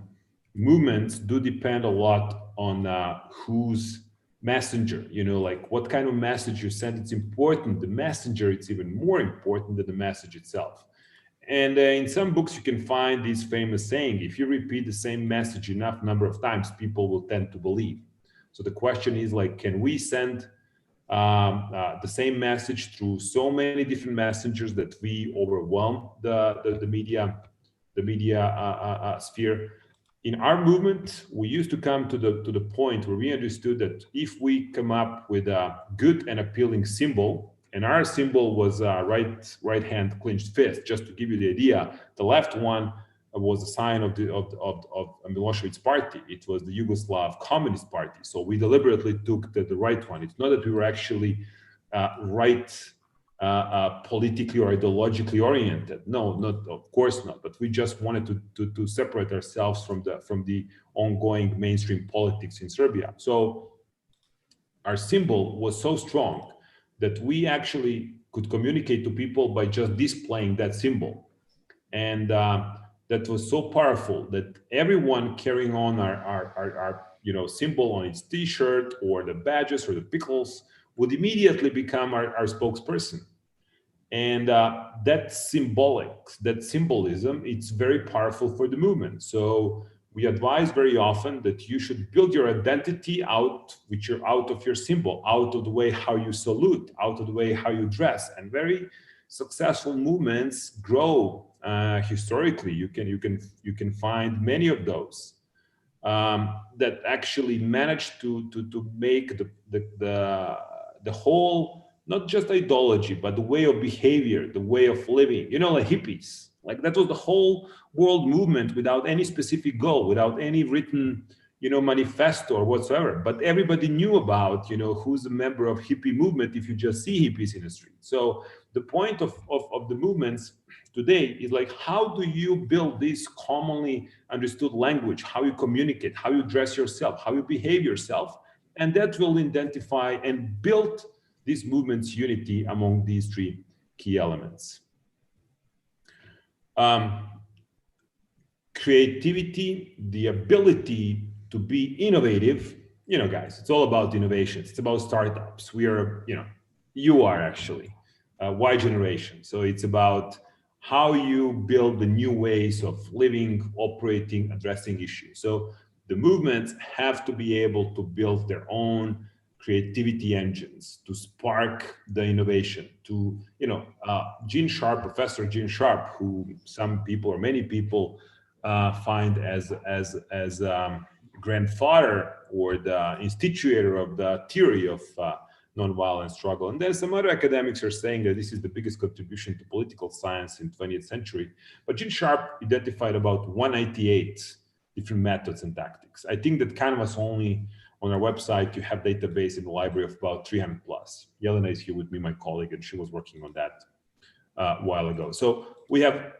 G: movements do depend a lot on who's messenger, like what kind of message you send. It's important. The messenger, it's even more important than the message itself. And in some books, you can find this famous saying, if you repeat the same message enough number of times, people will tend to believe. So the question is, like, can we send the same message through so many different messengers that we overwhelm the media sphere? In our movement, we used to come to the point where we understood that if we come up with a good and appealing symbol, and our symbol was right hand clenched fist, just to give you the idea, the left one was a sign of Milosevic's party. It was the Yugoslav Communist Party. So we deliberately took the right one. It's not that we were actually politically or ideologically oriented. No, not, of course not. But we just wanted to separate ourselves from the ongoing mainstream politics in Serbia. So our symbol was so strong that we actually could communicate to people by just displaying that symbol, and that was so powerful that everyone carrying on our symbol on its T-shirt or the badges or the pickles would immediately become our spokesperson. And that symbolism, it's very powerful for the movement. So we advise very often that you should build your identity out of your symbol, out of the way how you salute, out of the way how you dress. And very successful movements grow historically. You can find many of those that actually manage to make the whole, not just ideology, but the way of behavior, the way of living, like hippies. Like that was the whole world movement without any specific goal, without any written, manifesto or whatsoever, but everybody knew about, who's a member of hippie movement if you just see hippies in the street. So the point of the movements today is like, how do you build this commonly understood language, how you communicate, how you dress yourself, how you behave yourself, and that will identify and build this movement's unity among these three key elements. Creativity, the ability to be innovative. Guys, it's all about innovations. It's about startups. We are, you are actually Y generation. So it's about how you build the new ways of living, operating, addressing issues. So the movements have to be able to build their own creativity engines to spark the innovation. To, Gene Sharp, Professor Gene Sharp, who some people or many people find as grandfather or the institutor of the theory of nonviolent struggle. And then some other academics are saying that this is the biggest contribution to political science in 20th century. But Gene Sharp identified about 198 different methods and tactics. I think that Canvas only, on our website, you have database in the library of about 300 plus. Yelena is here with me, my colleague, and she was working on that a while ago. So we have,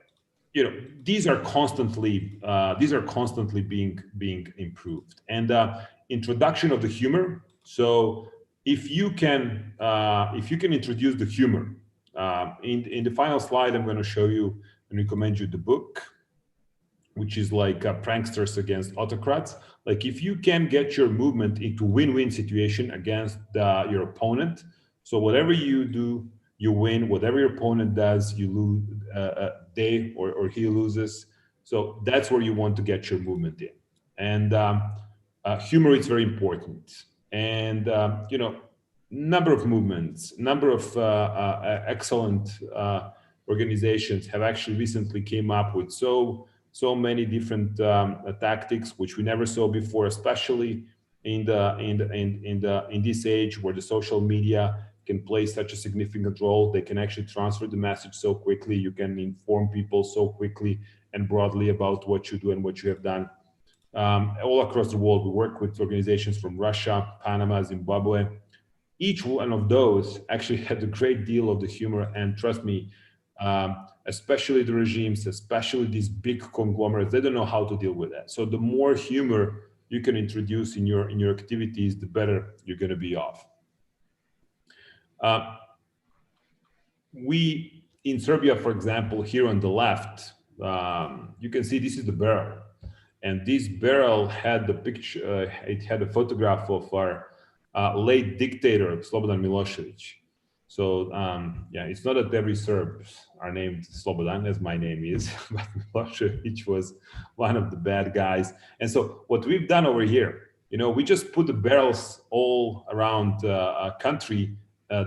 G: these are constantly being improved. And introduction of the humor. So if you can introduce the humor, in the final slide, I'm going to show you and recommend you the book, which is like Pranksters Against Autocrats. Like, if you can get your movement into win-win situation against your opponent, so whatever you do, you win. Whatever your opponent does, you lose. They or he loses. So that's where you want to get your movement in. And humor is very important. And number of movements, number of excellent organizations have actually recently came up with so many different tactics which we never saw before, especially in this age where the social media can play such a significant role. They can actually transfer the message so quickly. You can inform people so quickly and broadly about what you do and what you have done. All across the world, we work with organizations from Russia, Panama, Zimbabwe. Each one of those actually had a great deal of the humor, and trust me, especially the regimes, especially these big conglomerates, they don't know how to deal with that. So the more humor you can introduce in your activities, the better you're going to be off. We in Serbia, for example, here on the left, you can see this is the barrel, and this barrel had the picture. It had a photograph of our late dictator Slobodan Milosevic. So yeah, it's not that every Serbs are named Slobodan, as my name is, but Milosevic was one of the bad guys. And so what we've done over here, we just put the barrels all around a country,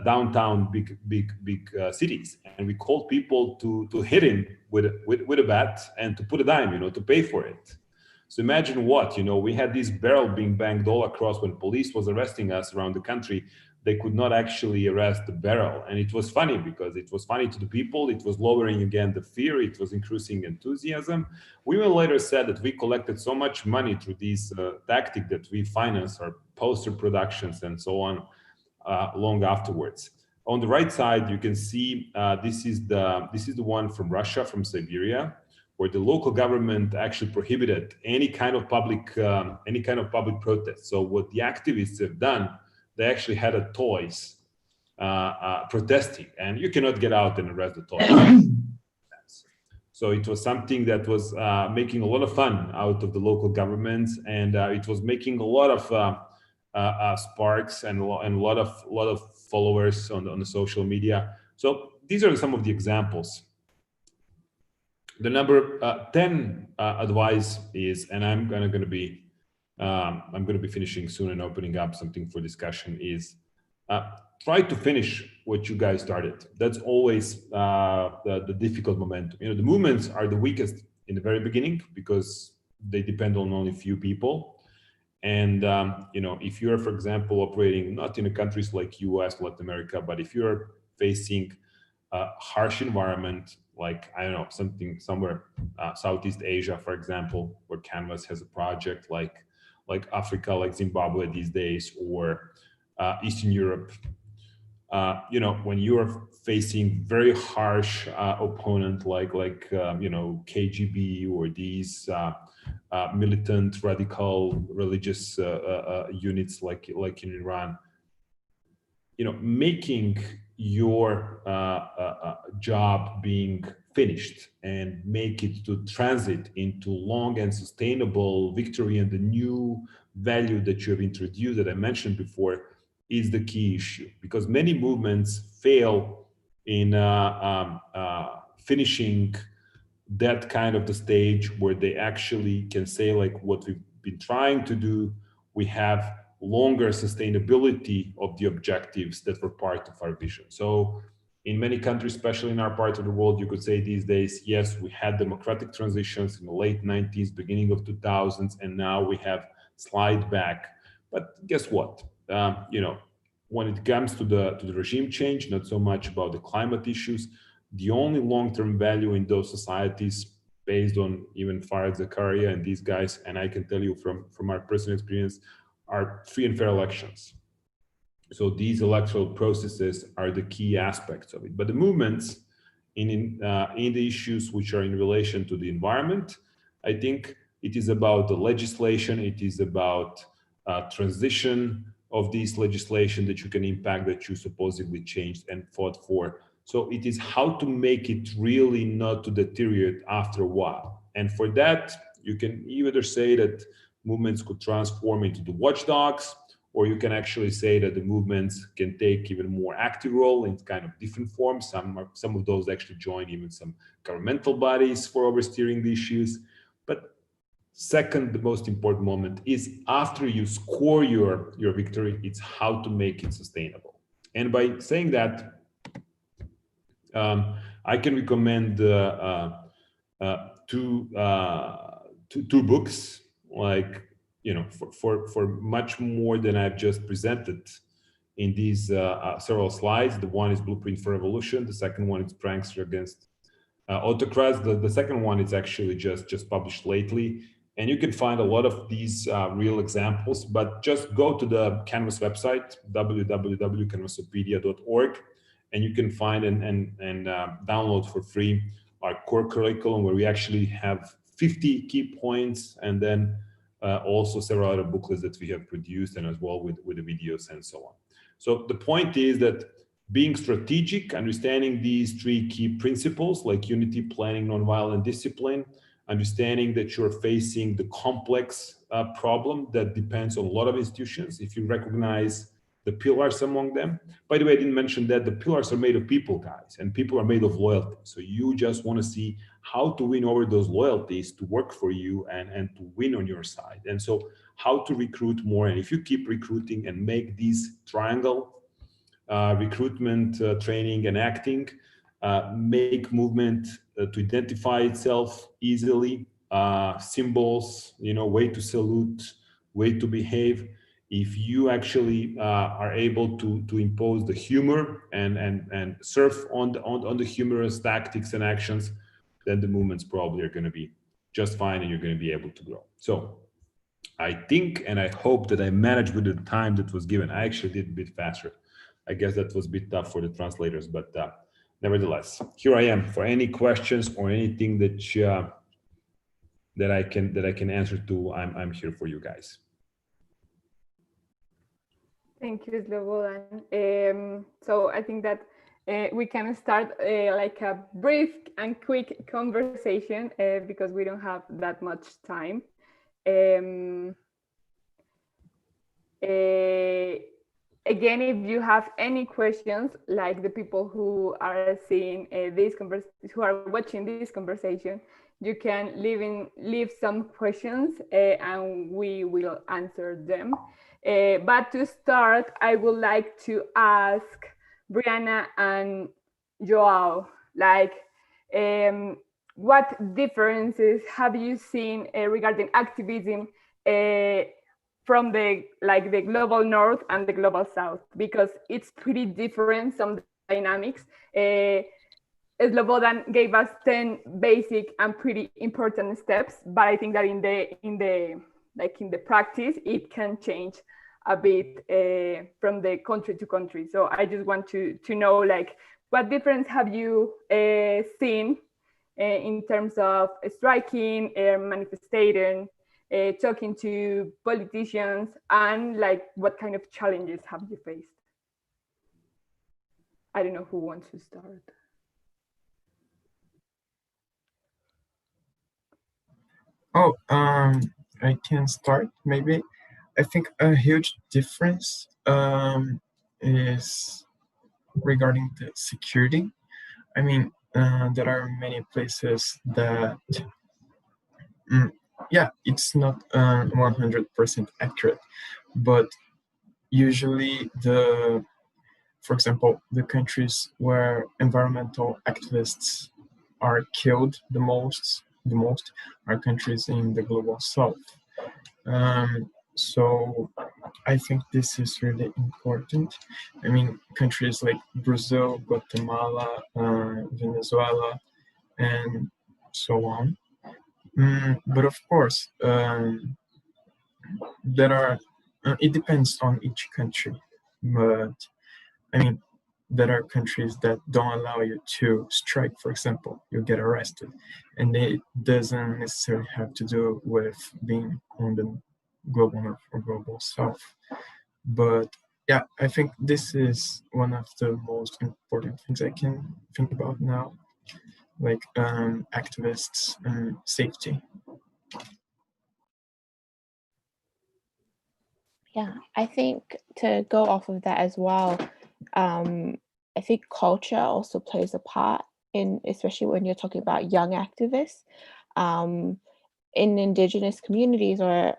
G: downtown, big cities, and we called people to hit him with a bat and to put a dime, to pay for it. So imagine what, we had this barrel being banged all across. When police was arresting us around the country, they could not actually arrest the barrel. And it was funny because it was funny to the people. It was lowering again the fear. It was increasing enthusiasm. We will later said that we collected so much money through this tactic that we finance our poster productions and so on long afterwards. On the right side, you can see this is the one from Russia, from Siberia, where the local government actually prohibited any kind of public protest. So what the activists have done, they actually had a toys protesting, and you cannot get out and arrest the toys. So it was something that was making a lot of fun out of the local governments, and it was making a lot of sparks and a lot of followers on the social media. So these are some of the examples. The number 10 advice is, and I'm gonna be finishing soon and opening up something for discussion, is try to finish what you guys started. That's always the difficult momentum. The movements are the weakest in the very beginning because they depend on only few people. And if you're, for example, operating not in countries like US, Latin America, but if you're facing a harsh environment, like, I don't know, something somewhere Southeast Asia, for example, where Canvas has a project, like like Africa, like Zimbabwe these days, or Eastern Europe. You know, when you are facing very harsh opponent like you know, KGB or these militant radical religious units like in Iran, you know, making your job being finished and make it to transit into long and sustainable victory and the new value that you have introduced that I mentioned before is the key issue, because many movements fail in finishing that kind of the stage where they actually can say, like, what we've been trying to do, we have longer sustainability of the objectives that were part of our vision. So in many countries, especially in our part of the world, you could say these days, yes, we had democratic transitions in the late 90s, beginning of 2000s, and now we have slide back. But guess what? You know, when it comes to the regime change, not so much about the climate issues, the only long-term value in those societies, based on even Farid Zakaria and these guys, and I can tell you from our personal experience, are free and fair elections. So these electoral processes are the key aspects of it. But the movements in the issues which are in relation to the environment, I think it is about the legislation, it is about transition of this legislation that you can impact, that you supposedly changed and fought for. So it is how to make it really not to deteriorate after a while. And for that, you can either say that movements could transform into the watchdogs, or you can actually say that the movements can take even more active role in kind of different forms. Some of those actually join even some governmental bodies for oversteering the issues. But second, the most important moment is after you score your victory, it's how to make it sustainable. And by saying that, I can recommend two books, like, you know, for much more than I've just presented in these several slides. The one is Blueprint for Revolution. The second one is Prankster Against Autocrats. The second one is actually just published lately. And you can find a lot of these real examples, but just go to the Canvas website, www.canvasopedia.org, and you can find and download for free our core curriculum, where we actually have 50 key points, and then also several other booklets that we have produced, and as well with the videos and so on. So the point is that being strategic, understanding these three key principles like unity, planning, nonviolent discipline, understanding that you're facing the complex problem that depends on a lot of institutions. If you recognize the pillars among them. By the way, I didn't mention that the pillars are made of people, guys, and people are made of loyalty. So you just want to see how to win over those loyalties to work for you and to win on your side. And so how to recruit more. And if you keep recruiting and make these triangle, recruitment, training, and acting, make movement to identify itself easily, symbols, you know, way to salute, way to behave. If you actually are able to impose the humor and surf on the humorous tactics and actions, then the movements probably are going to be just fine, and you're going to be able to grow. So I think, and I hope that I managed with the time that was given. I actually did a bit faster. I guess that was a bit tough for the translators, but nevertheless, here I am for any questions or anything that I can answer to. I'm here for you guys.
B: Thank you, Slobodan. So I think that we can start like a brief and quick conversation because we don't have that much time. Again, if you have any questions, like the people who are seeing who are watching this conversation, you can leave some questions and we will answer them. But to start, I would like to ask Brianna and Joao, like, what differences have you seen regarding activism from the global north and the global south? Because it's pretty different, some dynamics. Slobodan gave us 10 basic and pretty important steps, but I think that in the like in the practice, it can change a bit from the country to country. So I just want to know, like, what difference have you seen in terms of striking, manifesting, talking to politicians, and like what kind of challenges have you faced? I don't know who wants to start.
E: Oh, I can start maybe. I think a huge difference is regarding the security. I mean, there are many places that, yeah, it's not 100% accurate, but usually for example, the countries where environmental activists are killed the most are countries in the global south. So I think this is really important. I mean, countries like Brazil, Guatemala, Venezuela, and so on. But of course, there are. It depends on each country, but I mean, there are countries that don't allow you to strike, for example, you get arrested. And it doesn't necessarily have to do with being on the global north or global south. But yeah, I think this is one of the most important things I can think about now, like activists and safety.
F: Yeah, I think to go off of that as well, I think culture also plays a part in, especially when you're talking about young activists. In indigenous communities or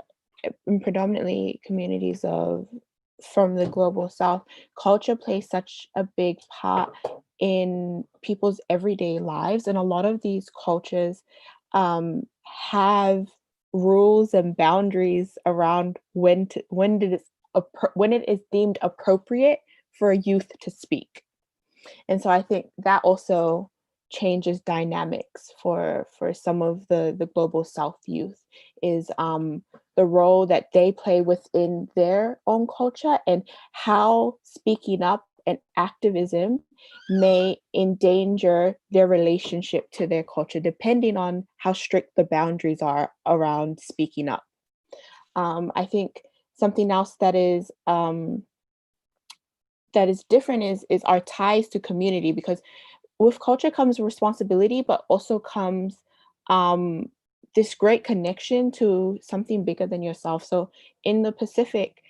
F: in predominantly communities from the global south, culture plays such a big part in people's everyday lives, and a lot of these cultures have rules and boundaries around when it is deemed appropriate for a youth to speak. And so I think that also changes dynamics for some of the global south youth, is the role that they play within their own culture and how speaking up and activism may endanger their relationship to their culture, depending on how strict the boundaries are around speaking up. I think something else that is different is our ties to community, because with culture comes responsibility, but also comes this great connection to something bigger than yourself. So in the Pacific,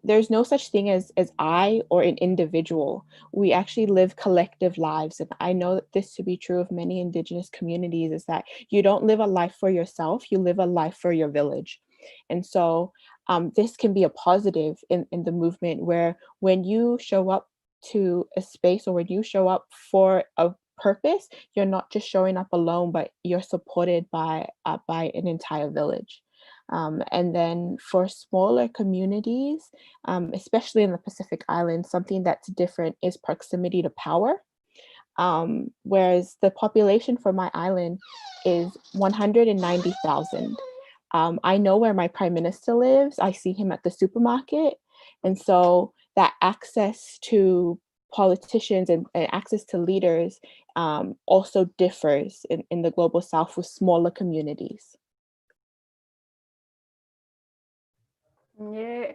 F: there's no such thing as I or an individual. We actually live collective lives. And I know that this to be true of many indigenous communities, is that you don't live a life for yourself, you live a life for your village. And so this can be a positive in the movement, where when you show up to a space or when you show up for a purpose, you're not just showing up alone, but you're supported by an entire village. And then for smaller communities, especially in the Pacific Islands, something that's different is proximity to power. Whereas the population for my island is 190,000. I know where my prime minister lives. I see him at the supermarket. And so that access to politicians and access to leaders also differs in the global south with smaller communities.
B: Yeah,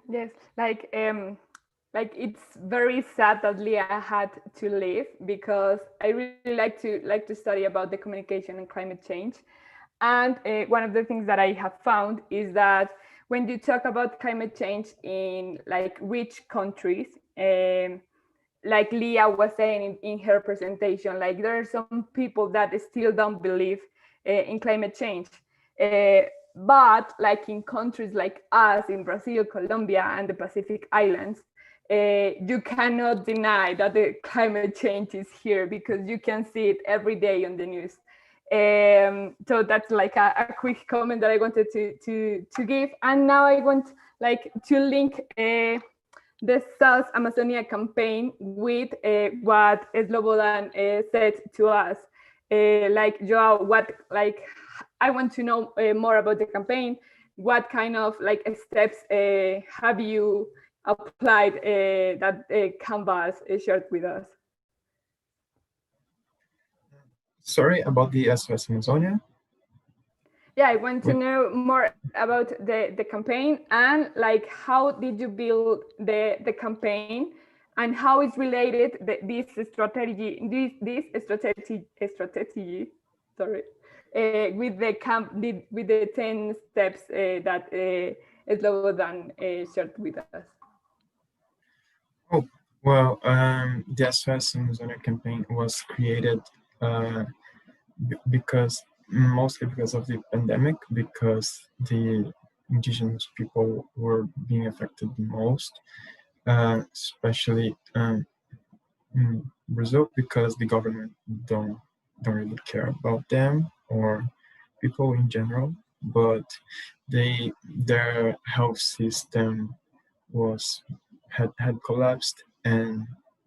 B: yes, like it's very sad that Leah had to leave, because I really like to study about the communication and climate change. And one of the things that I have found is that when you talk about climate change in like rich countries, like Leah was saying in her presentation, like there are some people that still don't believe in climate change. But like in countries like us, in Brazil, Colombia, and the Pacific Islands, you cannot deny that the climate change is here, because you can see it every day on the news. So that's like a quick comment that I wanted to give. And now I want like to link the South Amazonia campaign with what Slobodan said to us. Like Joao, what, like, I want to know more about the campaign. what kind of like steps have you applied that Canvas shared with us?
E: Sorry, about the SOS Amazonia?
B: Yeah, I want to know more about the campaign, and like how did you build the campaign, and how it's related this strategy sorry, with the 10 steps that Slobodan shared with us.
E: Oh, well, the SOS Amazonia campaign was created mostly because of the pandemic, because the indigenous people were being affected the most, especially in Brazil, because the government don't really care about them or people in general, but their health system had collapsed, and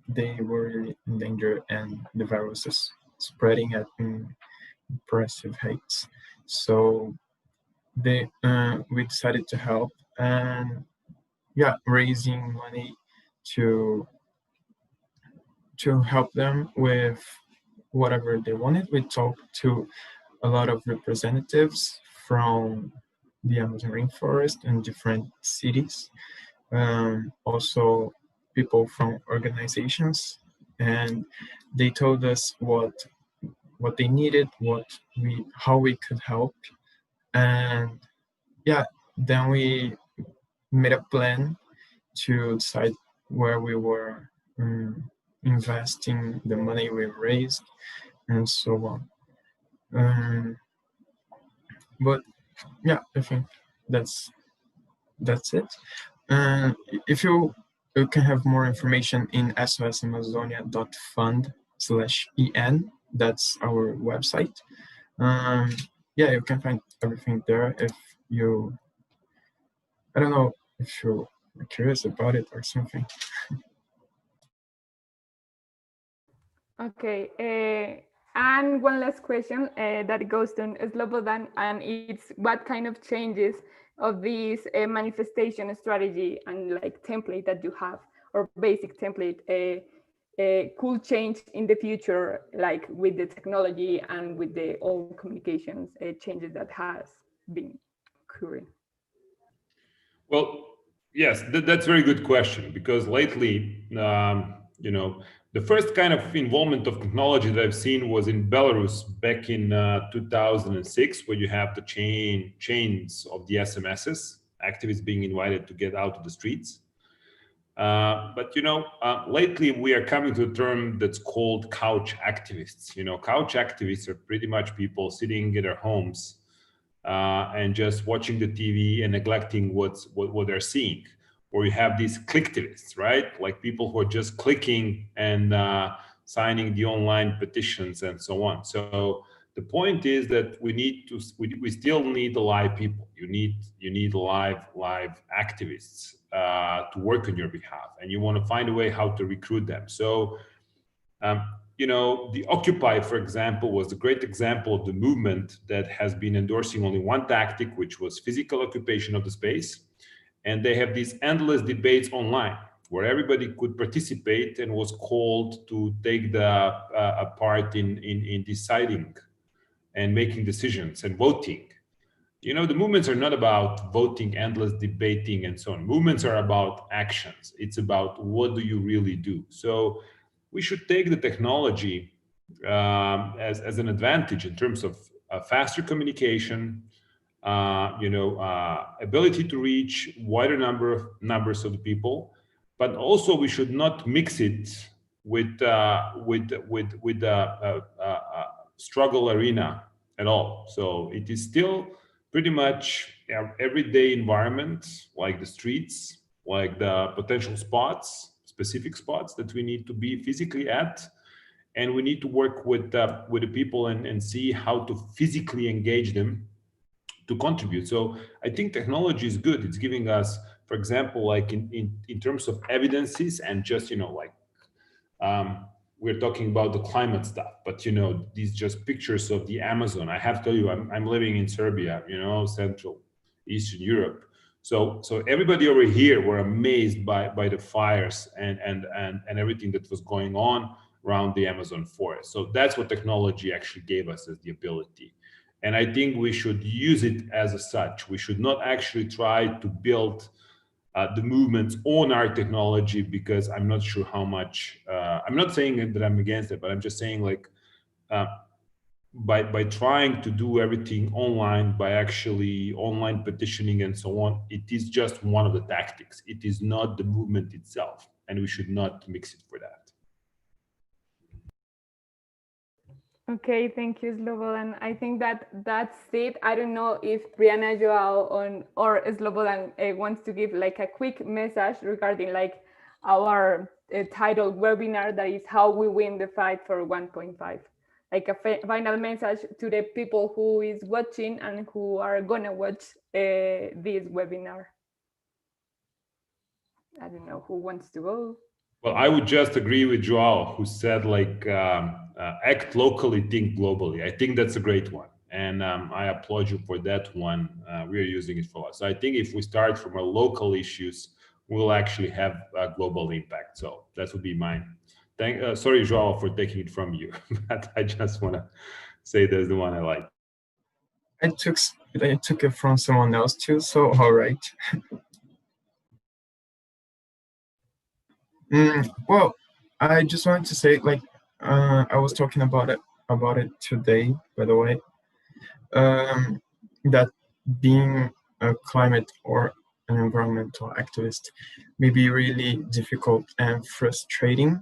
E: they were really in danger, and the virus is spreading at impressive heights. So we decided to help, and yeah, raising money to help them with whatever they wanted. We talked to a lot of representatives from the Amazon rainforest and different cities, also people from organizations, and they told us what they needed, how we could help, and yeah, then we made a plan to decide where we were investing the money we raised, and so on. But yeah, I think that's it. If you can have more information in sosamazonia.fund/en, that's our website. Yeah, you can find everything there. If you, I don't know if you're curious about it or something.
B: Okay, and one last question that goes to Slobodan, and it's what kind of changes of this manifestation strategy and like template that you have, or basic template, could change in the future, like with the technology and with the old communications changes that has been occurring?
G: Well, yes, that's a very good question, because lately, the first kind of involvement of technology that I've seen was in Belarus back in 2006, where you have the chains of the SMSs, activists being invited to get out to the streets. But lately we are coming to a term that's called couch activists. Couch activists are pretty much people sitting in their homes and just watching the TV and neglecting what they're seeing. Or you have these clicktivists, right? Like people who are just clicking and signing the online petitions and so on. So the point is that we still need live people. You need live activists to work on your behalf, and you want to find a way how to recruit them. So the Occupy, for example, was a great example of the movement that has been endorsing only one tactic, which was physical occupation of the space. And they have these endless debates online where everybody could participate and was called to take a part in deciding and making decisions and voting. The movements are not about voting, endless debating, and so on. Movements are about actions. It's about what do you really do. So we should take the technology as an advantage in terms of faster communication, ability to reach wider numbers of the people, but also we should not mix it with struggle arena at all. So it is still pretty much everyday environment, like the streets, like the potential spots, specific spots that we need to be physically at, and we need to work with the people and see how to physically engage them to contribute. So I think technology is good. It's giving us, for example, like in terms of evidences and just, we're talking about the climate stuff, but these just pictures of the Amazon. I have to tell you, I'm living in Serbia, central, Eastern Europe. So everybody over here were amazed by the fires and everything that was going on around the Amazon forest. So that's what technology actually gave us, as the ability. And I think we should use it as such. We should not actually try to build the movements on our technology, because I'm not sure how much, I'm not saying that I'm against it, but I'm just saying, like, by trying to do everything online, by actually online petitioning and so on, it is just one of the tactics. It is not the movement itself, and we should not mix it for that.
B: Okay, thank you, Slobodan. I think that's it. I don't know if Brianna, Joao, or Slobodan wants to give like a quick message regarding like our title webinar, that is how we win the fight for 1.5. Like a final message to the people who is watching and who are gonna watch this webinar. I don't know who wants to go.
G: Well, I would just agree with Joao, who said, like, act locally, think globally. I think that's a great one. And I applaud you for that one. We are using it for us. So I think if we start from our local issues, we'll actually have a global impact. So that would be mine. Sorry, Joao, for taking it from you, but I just want to say that's the one I like.
E: I took it from someone else too, so all right. Well, I just wanted to say, like, I was talking about it today, by the way, that being a climate or an environmental activist may be really difficult and frustrating,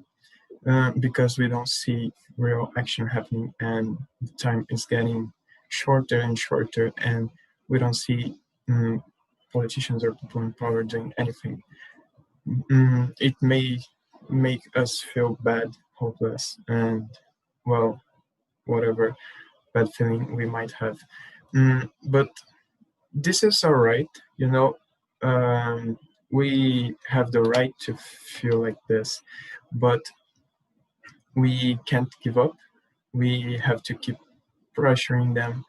E: because we don't see real action happening, and the time is getting shorter and shorter, and we don't see politicians or people in power doing anything. It may make us feel bad, hopeless, and, well, whatever bad feeling we might have. But this is all right, you know. We have the right to feel like this, but we can't give up. We have to keep pressuring them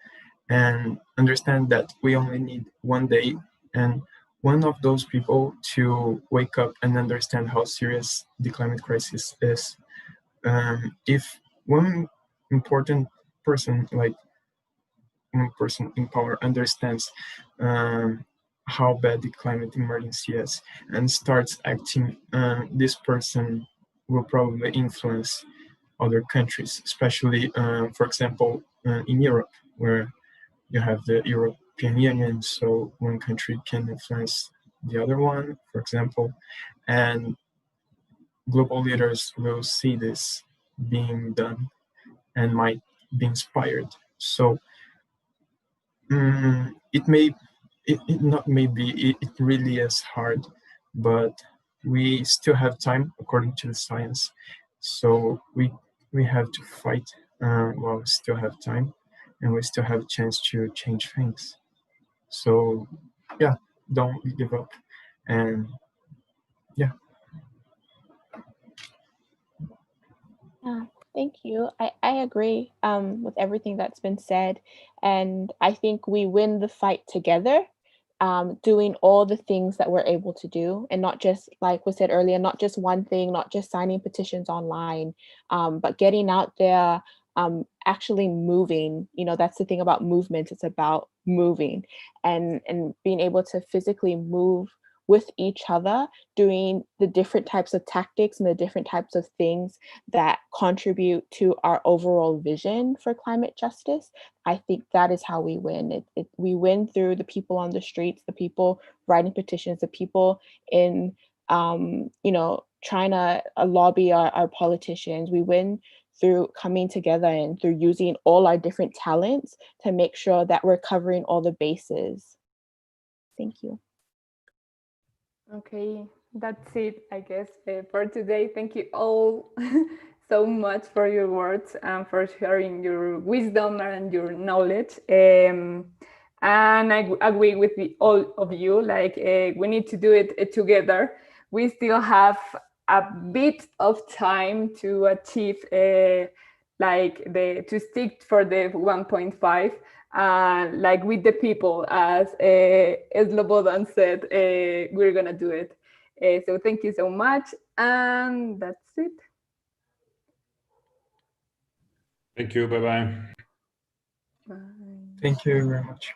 E: and understand that we only need one day and one of those people to wake up and understand how serious the climate crisis is. If one important person, like one person in power, understands how bad the climate emergency is and starts acting, this person will probably influence other countries, especially, for example, in Europe, where you have the European Union, so one country can influence the other one, for example, and global leaders will see this being done and might be inspired. So it really is hard, but we still have time according to the science. So we have to fight while we still have time, and we still have a chance to change things. So yeah, don't give up, and yeah.
F: Thank you. I agree with everything that's been said. And I think we win the fight together, doing all the things that we're able to do. And not just, like was said earlier, not just one thing, not just signing petitions online, but getting out there, actually moving. You know, that's the thing about movement. It's about moving and being able to physically move with each other, doing the different types of tactics and the different types of things that contribute to our overall vision for climate justice. I think that is how we win. We win through the people on the streets, the people writing petitions, the people in, trying to lobby our politicians. We win through coming together and through using all our different talents to make sure that we're covering all the bases. Thank you.
B: Okay, that's it, I guess, for today. Thank you all so much for your words and for sharing your wisdom and your knowledge. And I agree with all of you, like we need to do it together. We still have a bit of time to achieve to stick for the 1.5. like with the people, as Slobodan said, we're gonna do it. So thank you so much, and that's it.
G: Thank you. Bye-bye.
B: Bye.
E: Thank you very much.